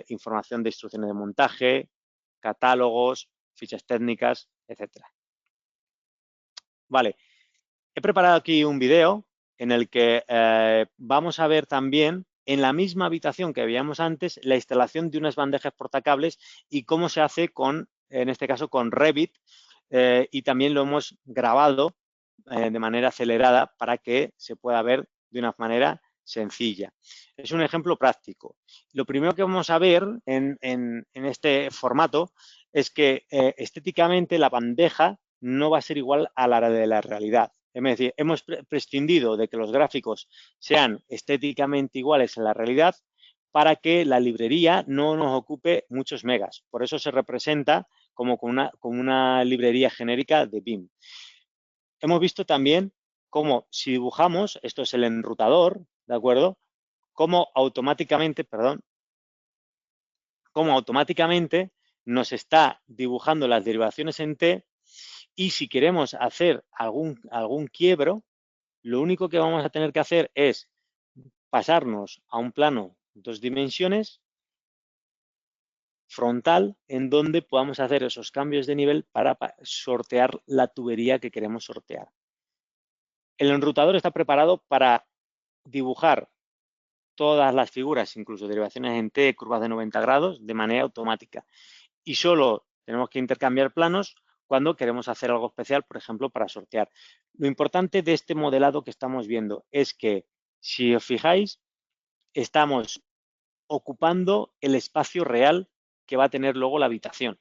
información de instrucciones de montaje, catálogos, fichas técnicas, etcétera. Vale, he preparado aquí un video en el que vamos a ver también en la misma habitación que veíamos antes la instalación de unas bandejas portacables y cómo se hace con, en este caso, con Revit y también lo hemos grabado de manera acelerada para que se pueda ver de una manera sencilla. Es un ejemplo práctico. Lo primero que vamos a ver en este formato es que estéticamente la bandeja no va a ser igual a la de la realidad. Es decir, hemos prescindido de que los gráficos sean estéticamente iguales en la realidad para que la librería no nos ocupe muchos megas. Por eso se representa como con una librería genérica de BIM. Hemos visto también cómo si dibujamos, esto es el enrutador, ¿de acuerdo? Cómo automáticamente nos está dibujando las derivaciones en T y si queremos hacer algún quiebro, lo único que vamos a tener que hacer es pasarnos a un plano 2 dimensiones frontal en donde podamos hacer esos cambios de nivel para sortear la tubería que queremos sortear. El enrutador está preparado para dibujar todas las figuras, incluso derivaciones en T, curvas de 90 grados, de manera automática. Y solo tenemos que intercambiar planos cuando queremos hacer algo especial, por ejemplo, para sortear. Lo importante de este modelado que estamos viendo es que, si os fijáis, estamos ocupando el espacio real que va a tener luego la habitación.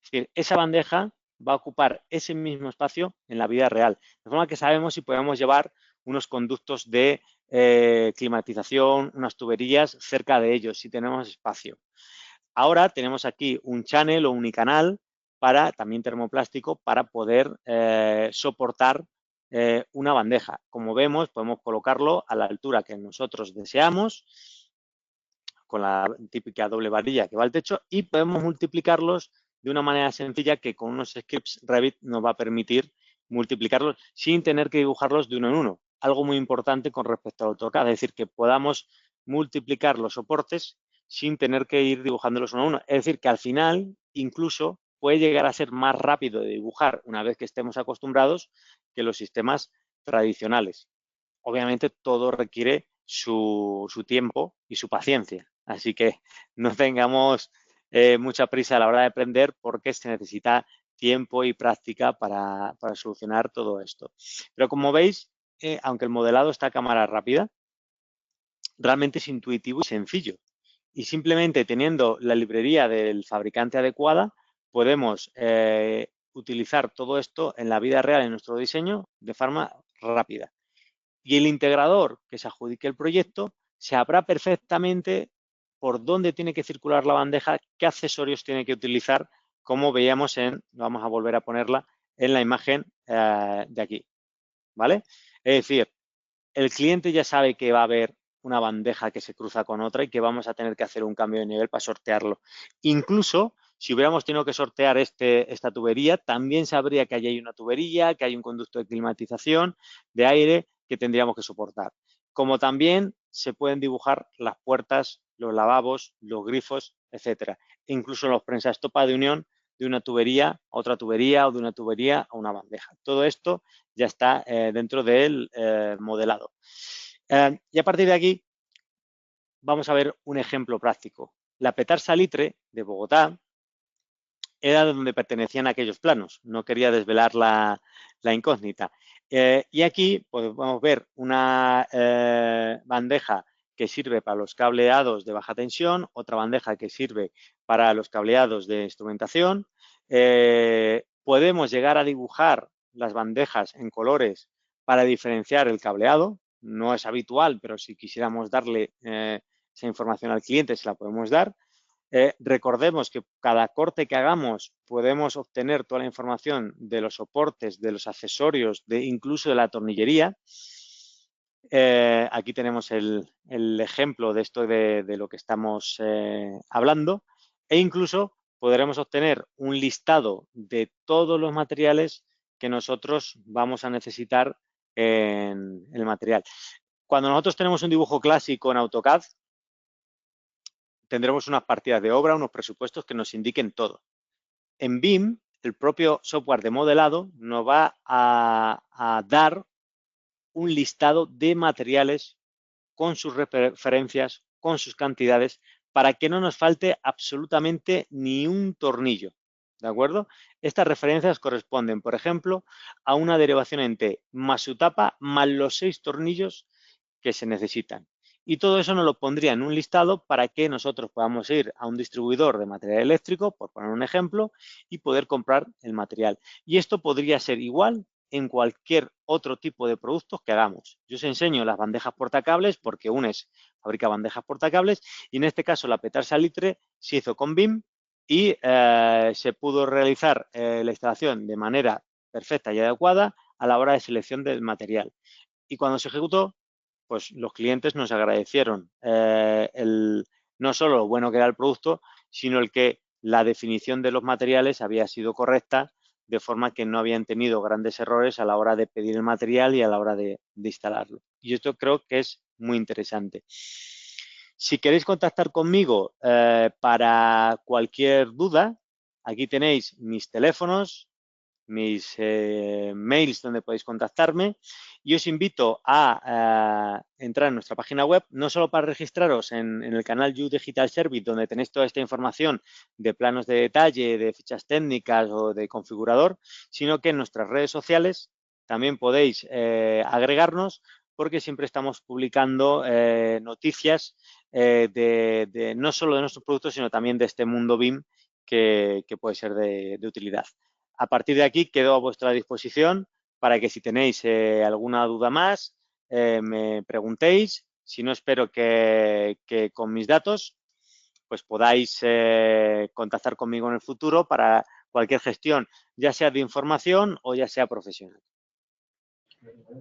Es decir, esa bandeja va a ocupar ese mismo espacio en la vida real. De forma que sabemos si podemos llevar unos conductos de climatización, unas tuberías cerca de ellos, si tenemos espacio. Ahora tenemos aquí un channel o unicanal para, también termoplástico, para poder soportar una bandeja. Como vemos, podemos colocarlo a la altura que nosotros deseamos, con la típica doble varilla que va al techo, y podemos multiplicarlos de una manera sencilla que con unos scripts Revit nos va a permitir multiplicarlos sin tener que dibujarlos de uno en uno. Algo muy importante con respecto al AutoCAD, es decir, que podamos multiplicar los soportes sin tener que ir dibujándolos uno a uno. Es decir, que al final incluso puede llegar a ser más rápido de dibujar una vez que estemos acostumbrados que los sistemas tradicionales. Obviamente todo requiere su tiempo y su paciencia. Así que no tengamos mucha prisa a la hora de aprender porque se necesita tiempo y práctica para solucionar todo esto. Pero como veis, aunque el modelado está a cámara rápida, realmente es intuitivo y sencillo. Y simplemente teniendo la librería del fabricante adecuada, podemos utilizar todo esto en la vida real en nuestro diseño de forma rápida. Y el integrador que se adjudique el proyecto sabrá perfectamente por dónde tiene que circular la bandeja, qué accesorios tiene que utilizar, como veíamos vamos a volver a ponerla en la imagen de aquí, ¿vale? Es decir, el cliente ya sabe que va a haber una bandeja que se cruza con otra y que vamos a tener que hacer un cambio de nivel para sortearlo. Incluso si hubiéramos tenido que sortear esta tubería, también sabría que allí hay una tubería, que hay un conducto de climatización, de aire que tendríamos que soportar. Como también se pueden dibujar las puertas, los lavabos, los grifos, etcétera. E incluso los prensastopa de unión de una tubería a otra tubería o de una tubería a una bandeja. Todo esto ya está dentro del modelado. Y a partir de aquí vamos a ver un ejemplo práctico. La Petar Salitre de Bogotá era de donde pertenecían aquellos planos. No quería desvelar la incógnita. Y aquí podemos ver una bandeja que sirve para los cableados de baja tensión, otra bandeja que sirve para los cableados de instrumentación. Podemos llegar a dibujar las bandejas en colores para diferenciar el cableado. No es habitual, pero si quisiéramos darle esa información al cliente, se la podemos dar. Recordemos que cada corte que hagamos podemos obtener toda la información de los soportes, de los accesorios, incluso de la tornillería. Aquí tenemos el ejemplo de esto de lo que estamos hablando, e incluso podremos obtener un listado de todos los materiales que nosotros vamos a necesitar en el material. Cuando nosotros tenemos un dibujo clásico en AutoCAD, tendremos unas partidas de obra, unos presupuestos que nos indiquen todo. En BIM, el propio software de modelado nos va a dar un listado de materiales con sus referencias, con sus cantidades, para que no nos falte absolutamente ni un tornillo. ¿De acuerdo? Estas referencias corresponden, por ejemplo, a una derivación en T más su tapa más los 6 tornillos que se necesitan. Y todo eso nos lo pondría en un listado para que nosotros podamos ir a un distribuidor de material eléctrico, por poner un ejemplo, y poder comprar el material. Y esto podría ser igual en cualquier otro tipo de productos que hagamos. Yo os enseño las bandejas portacables porque UNES fabrica bandejas portacables y en este caso la Petar Salitre se hizo con BIM y se pudo realizar la instalación de manera perfecta y adecuada a la hora de selección del material. Y cuando se ejecutó, pues los clientes nos agradecieron no solo lo bueno que era el producto, sino el que la definición de los materiales había sido correcta, de forma que no habían tenido grandes errores a la hora de pedir el material y a la hora de instalarlo. Y esto creo que es muy interesante. Si queréis contactar conmigo para cualquier duda, aquí tenéis mis teléfonos, mis mails donde podéis contactarme y os invito a entrar en nuestra página web, no solo para registraros en el canal You Digital Service, donde tenéis toda esta información de planos de detalle, de fichas técnicas o de configurador, sino que en nuestras redes sociales también podéis agregarnos porque siempre estamos publicando noticias no solo de nuestros productos, sino también de este mundo BIM que puede ser de utilidad. A partir de aquí quedo a vuestra disposición para que si tenéis alguna duda más, me preguntéis. Si no, espero que con mis datos pues podáis contactar conmigo en el futuro para cualquier gestión, ya sea de información o ya sea profesional.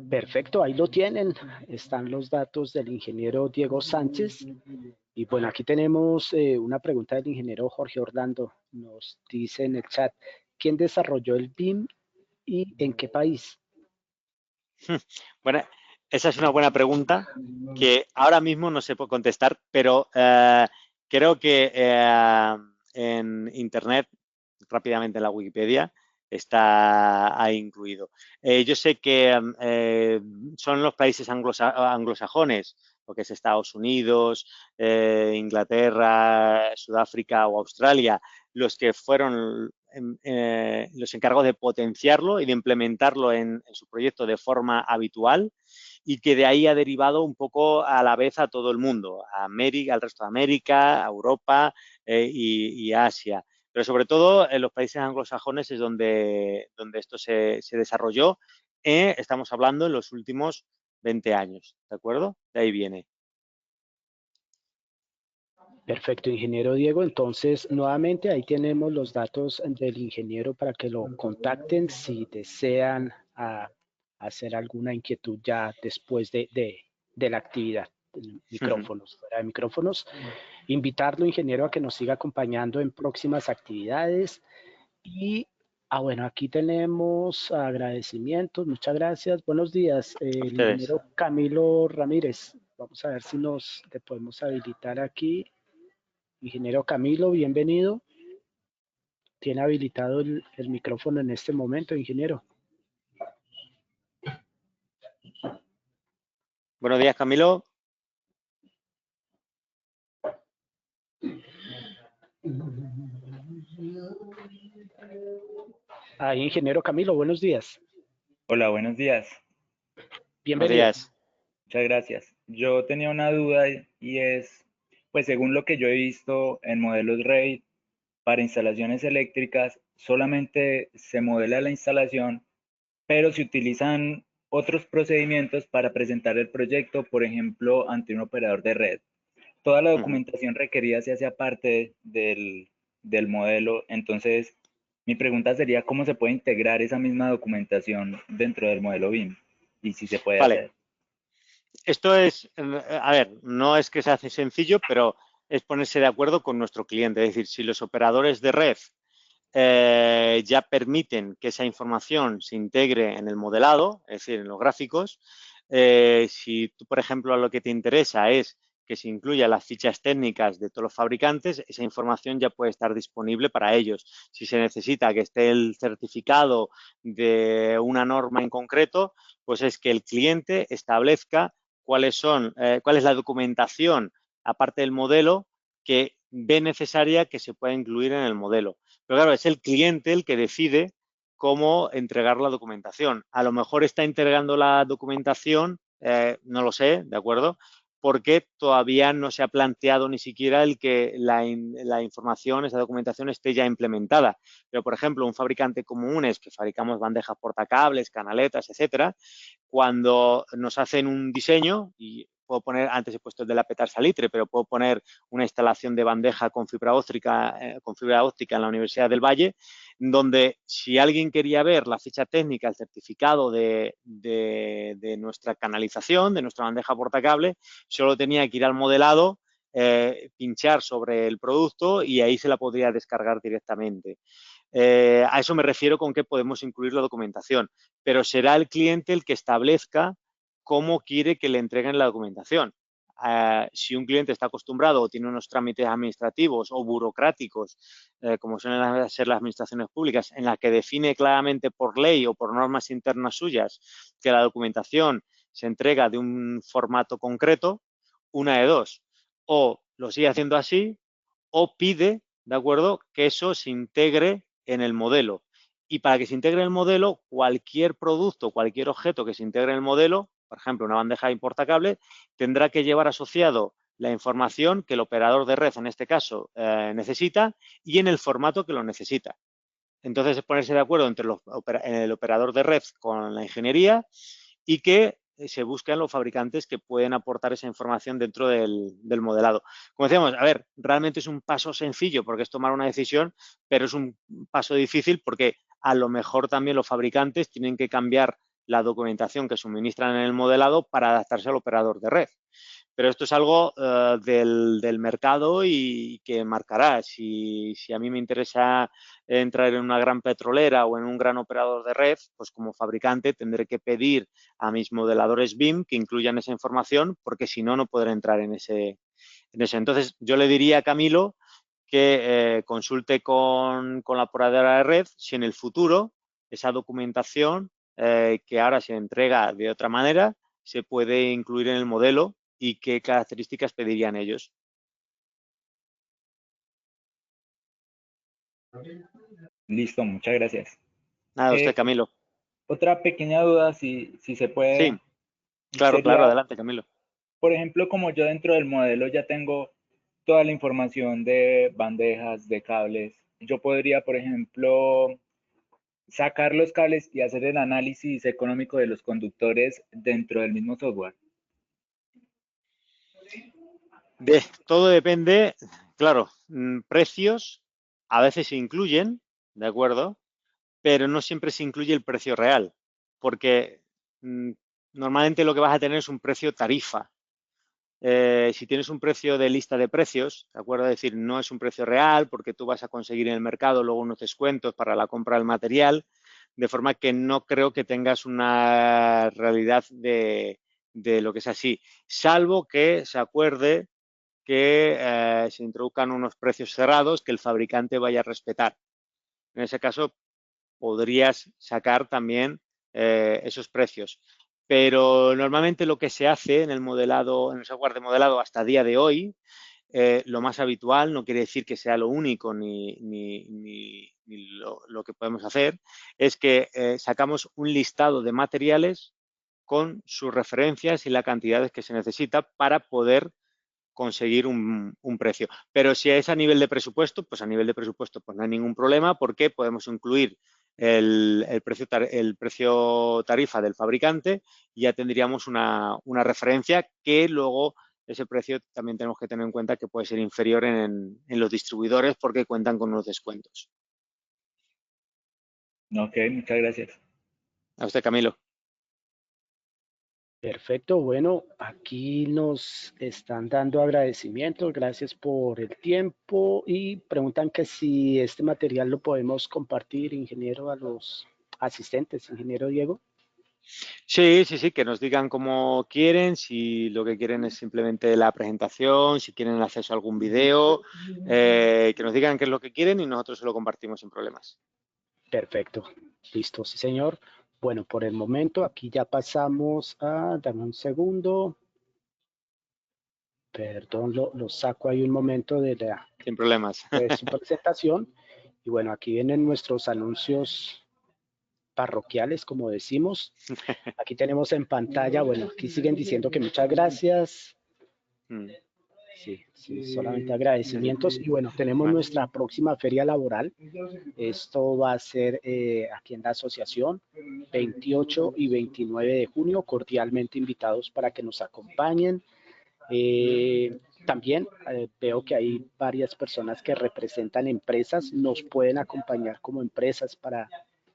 Perfecto, ahí lo tienen. Están los datos del ingeniero Diego Sánchez. Y bueno, aquí tenemos una pregunta del ingeniero Jorge Orlando. Nos dice en el chat, ¿quién desarrolló el BIM y en qué país? Bueno, esa es una buena pregunta que ahora mismo no se puede contestar, pero creo que en Internet, rápidamente en la Wikipedia, está ahí incluido. Yo sé que son los países anglosajones, lo que es Estados Unidos, Inglaterra, Sudáfrica o Australia, los que fueron los encargos de potenciarlo y de implementarlo en su proyecto de forma habitual y que de ahí ha derivado un poco a la vez a todo el mundo, a América, al resto de América, a Europa y a Asia. Pero sobre todo en los países anglosajones es donde esto se desarrolló. Estamos hablando en los últimos 20 años, ¿de acuerdo? De ahí viene. Perfecto, ingeniero Diego. Entonces, nuevamente ahí tenemos los datos del ingeniero para que lo contacten si desean hacer alguna inquietud ya después de la actividad. Micrófonos, fuera de micrófonos. Invitarlo, ingeniero, a que nos siga acompañando en próximas actividades. Y, bueno, aquí tenemos agradecimientos. Muchas gracias. Buenos días, A el ustedes. ingeniero Camilo Ramírez. Vamos a ver si te podemos habilitar aquí. Ingeniero Camilo, bienvenido. Tiene habilitado el micrófono en este momento, ingeniero. Buenos días, Camilo. Ahí, ingeniero Camilo, buenos días. Hola, buenos días. Buenos Bienvenido. días. Muchas gracias. Yo tenía una duda y es, pues según lo que yo he visto en modelos RAID para instalaciones eléctricas, solamente se modela la instalación, pero se utilizan otros procedimientos para presentar el proyecto, por ejemplo, ante un operador de red. Toda la Ujú. documentación requerida se hace parte del modelo, entonces mi pregunta sería cómo se puede integrar esa misma documentación dentro del modelo BIM y si se puede Vale, hacer. esto es, a ver, no es que se hace sencillo, pero es ponerse de acuerdo con nuestro cliente. Es decir, si los operadores de red ya permiten que esa información se integre en el modelado, es decir, en los gráficos. Si tú, por ejemplo, lo que te interesa es que se incluya las fichas técnicas de todos los fabricantes, esa información ya puede estar disponible para ellos. Si se necesita que esté el certificado de una norma en concreto, pues es que el cliente establezca cuál es la documentación, aparte del modelo, que ve necesaria que se pueda incluir en el modelo. Pero claro, es el cliente el que decide cómo entregar la documentación. A lo mejor está entregando la documentación, no lo sé, ¿de acuerdo? Porque todavía no se ha planteado ni siquiera el que la información, esa documentación esté ya implementada. Pero, por ejemplo, un fabricante como UNES, que fabricamos bandejas portacables, canaletas, etcétera, cuando nos hacen un diseño, y puedo poner, antes he puesto el de la petar salitre, pero puedo poner una instalación de bandeja con fibra óptica en la Universidad del Valle, donde si alguien quería ver la ficha técnica, el certificado de nuestra canalización, de nuestra bandeja portacable, solo tenía que ir al modelado, pinchar sobre el producto y ahí se la podría descargar directamente. A eso me refiero con que podemos incluir la documentación, pero será el cliente el que establezca cómo quiere que le entreguen la documentación. Si un cliente está acostumbrado o tiene unos trámites administrativos o burocráticos, como suelen ser las administraciones públicas, en la que define claramente por ley o por normas internas suyas que la documentación se entrega de un formato concreto, una de dos, o lo sigue haciendo así o pide, ¿de acuerdo?, que eso se integre en el modelo. Y para que se integre en el modelo, cualquier producto, cualquier objeto que se integre en el modelo, por ejemplo, una bandeja importacable, tendrá que llevar asociado la información que el operador de red, en este caso, necesita y en el formato que lo necesita. Entonces, es ponerse de acuerdo entre el operador de red con la ingeniería y que se busquen los fabricantes que pueden aportar esa información dentro del modelado. Como decíamos, a ver, realmente es un paso sencillo porque es tomar una decisión, pero es un paso difícil porque a lo mejor también los fabricantes tienen que cambiar la documentación que suministran en el modelado para adaptarse al operador de red. Pero esto es algo del mercado y que marcará. Si a mí me interesa entrar en una gran petrolera o en un gran operador de red, pues como fabricante tendré que pedir a mis modeladores BIM que incluyan esa información, porque si no, no podré entrar en ese. Entonces, yo le diría a Camilo que consulte con la operadora de red si en el futuro esa documentación que ahora se entrega de otra manera se puede incluir en el modelo y qué características pedirían ellos. Listo, muchas gracias. Nada, usted, Eh, Camilo. Otra pequeña duda, si se Sí, puede, claro, claro, sería, adelante, Camilo. por ejemplo, como yo dentro del modelo ya tengo toda la información de bandejas, de cables, yo podría, por ejemplo, sacar los cables y hacer el análisis económico de los conductores dentro del mismo software. Todo depende, claro, precios a veces se incluyen, ¿de acuerdo? Pero no siempre se incluye el precio real, porque mm, normalmente lo que vas a tener es un precio tarifa. Si tienes un precio de lista de precios, ¿de acuerdo? Es decir, no es un precio real porque tú vas a conseguir en el mercado luego unos descuentos para la compra del material, de forma que no creo que tengas una realidad de lo que es así, salvo que se acuerde que se introduzcan unos precios cerrados que el fabricante vaya a respetar. En ese caso, podrías sacar también esos precios. Pero normalmente lo que se hace en el modelado, en el software de modelado hasta día de hoy, lo más habitual, no quiere decir que sea lo único ni lo que podemos hacer, es que sacamos un listado de materiales con sus referencias y las cantidades que se necesita para poder conseguir un precio. Pero si es a nivel de presupuesto, pues a nivel de presupuesto pues no hay ningún problema porque podemos incluir el precio tarifa del fabricante y ya tendríamos una referencia que luego ese precio también tenemos que tener en cuenta que puede ser inferior en los distribuidores porque cuentan con unos descuentos. Ok, muchas gracias. A usted, Camilo. Perfecto, bueno, aquí nos están dando agradecimientos, gracias por el tiempo y preguntan que si este material lo podemos compartir, ingeniero, a los asistentes, ingeniero Diego. Sí, sí, sí, que nos digan cómo quieren, si lo que quieren es simplemente la presentación, si quieren acceso a algún video, que nos digan qué es lo que quieren y nosotros se lo compartimos sin problemas. Perfecto, listo, sí señor. Bueno, por el momento aquí ya pasamos a, dame un segundo, perdón, lo saco ahí un momento Sin problemas. de su presentación. Y bueno, aquí vienen nuestros anuncios parroquiales, como decimos. Aquí tenemos en pantalla, bueno, aquí siguen diciendo que muchas gracias. Mm, Sí, sí, solamente agradecimientos. Y bueno, tenemos vale. nuestra próxima feria laboral. Esto va a ser aquí en la asociación, 28 y 29 de junio, cordialmente invitados para que nos acompañen. También veo que hay varias personas que representan empresas, nos pueden acompañar como empresas para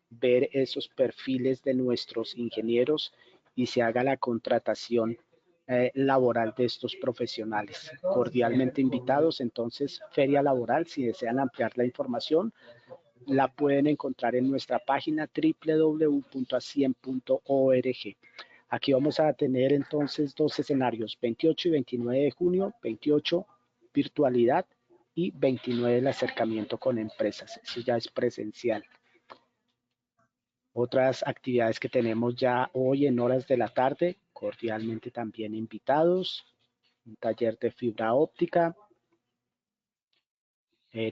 ver esos perfiles de nuestros ingenieros y se haga la contratación laboral de estos profesionales. Cordialmente invitados, entonces, Feria Laboral, si desean ampliar la información, la pueden encontrar en nuestra página www.acien.org. Aquí vamos a tener entonces dos escenarios, 28 y 29 de junio, 28 virtualidad y 29 el acercamiento con empresas. Eso ya es presencial. Otras actividades que tenemos ya hoy en horas de la tarde, cordialmente también invitados, un taller de fibra óptica,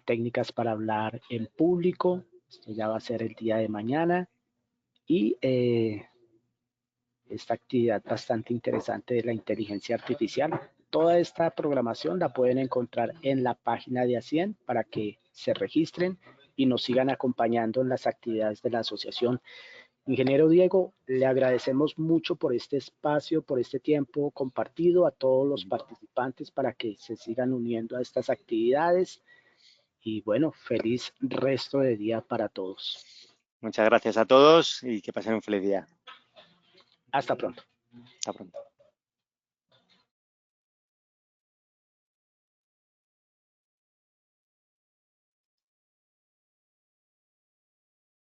técnicas para hablar en público, esto ya va a ser el día de mañana, y esta actividad bastante interesante de la inteligencia artificial. Toda esta programación la pueden encontrar en la página de ACIEN para que se registren y nos sigan acompañando en las actividades de la asociación. Ingeniero Diego, le agradecemos mucho por este espacio, por este tiempo compartido a todos los participantes para que se sigan uniendo a estas actividades y bueno, feliz resto de día para todos. Muchas gracias a todos y que pasen un feliz día. Hasta pronto. Hasta pronto.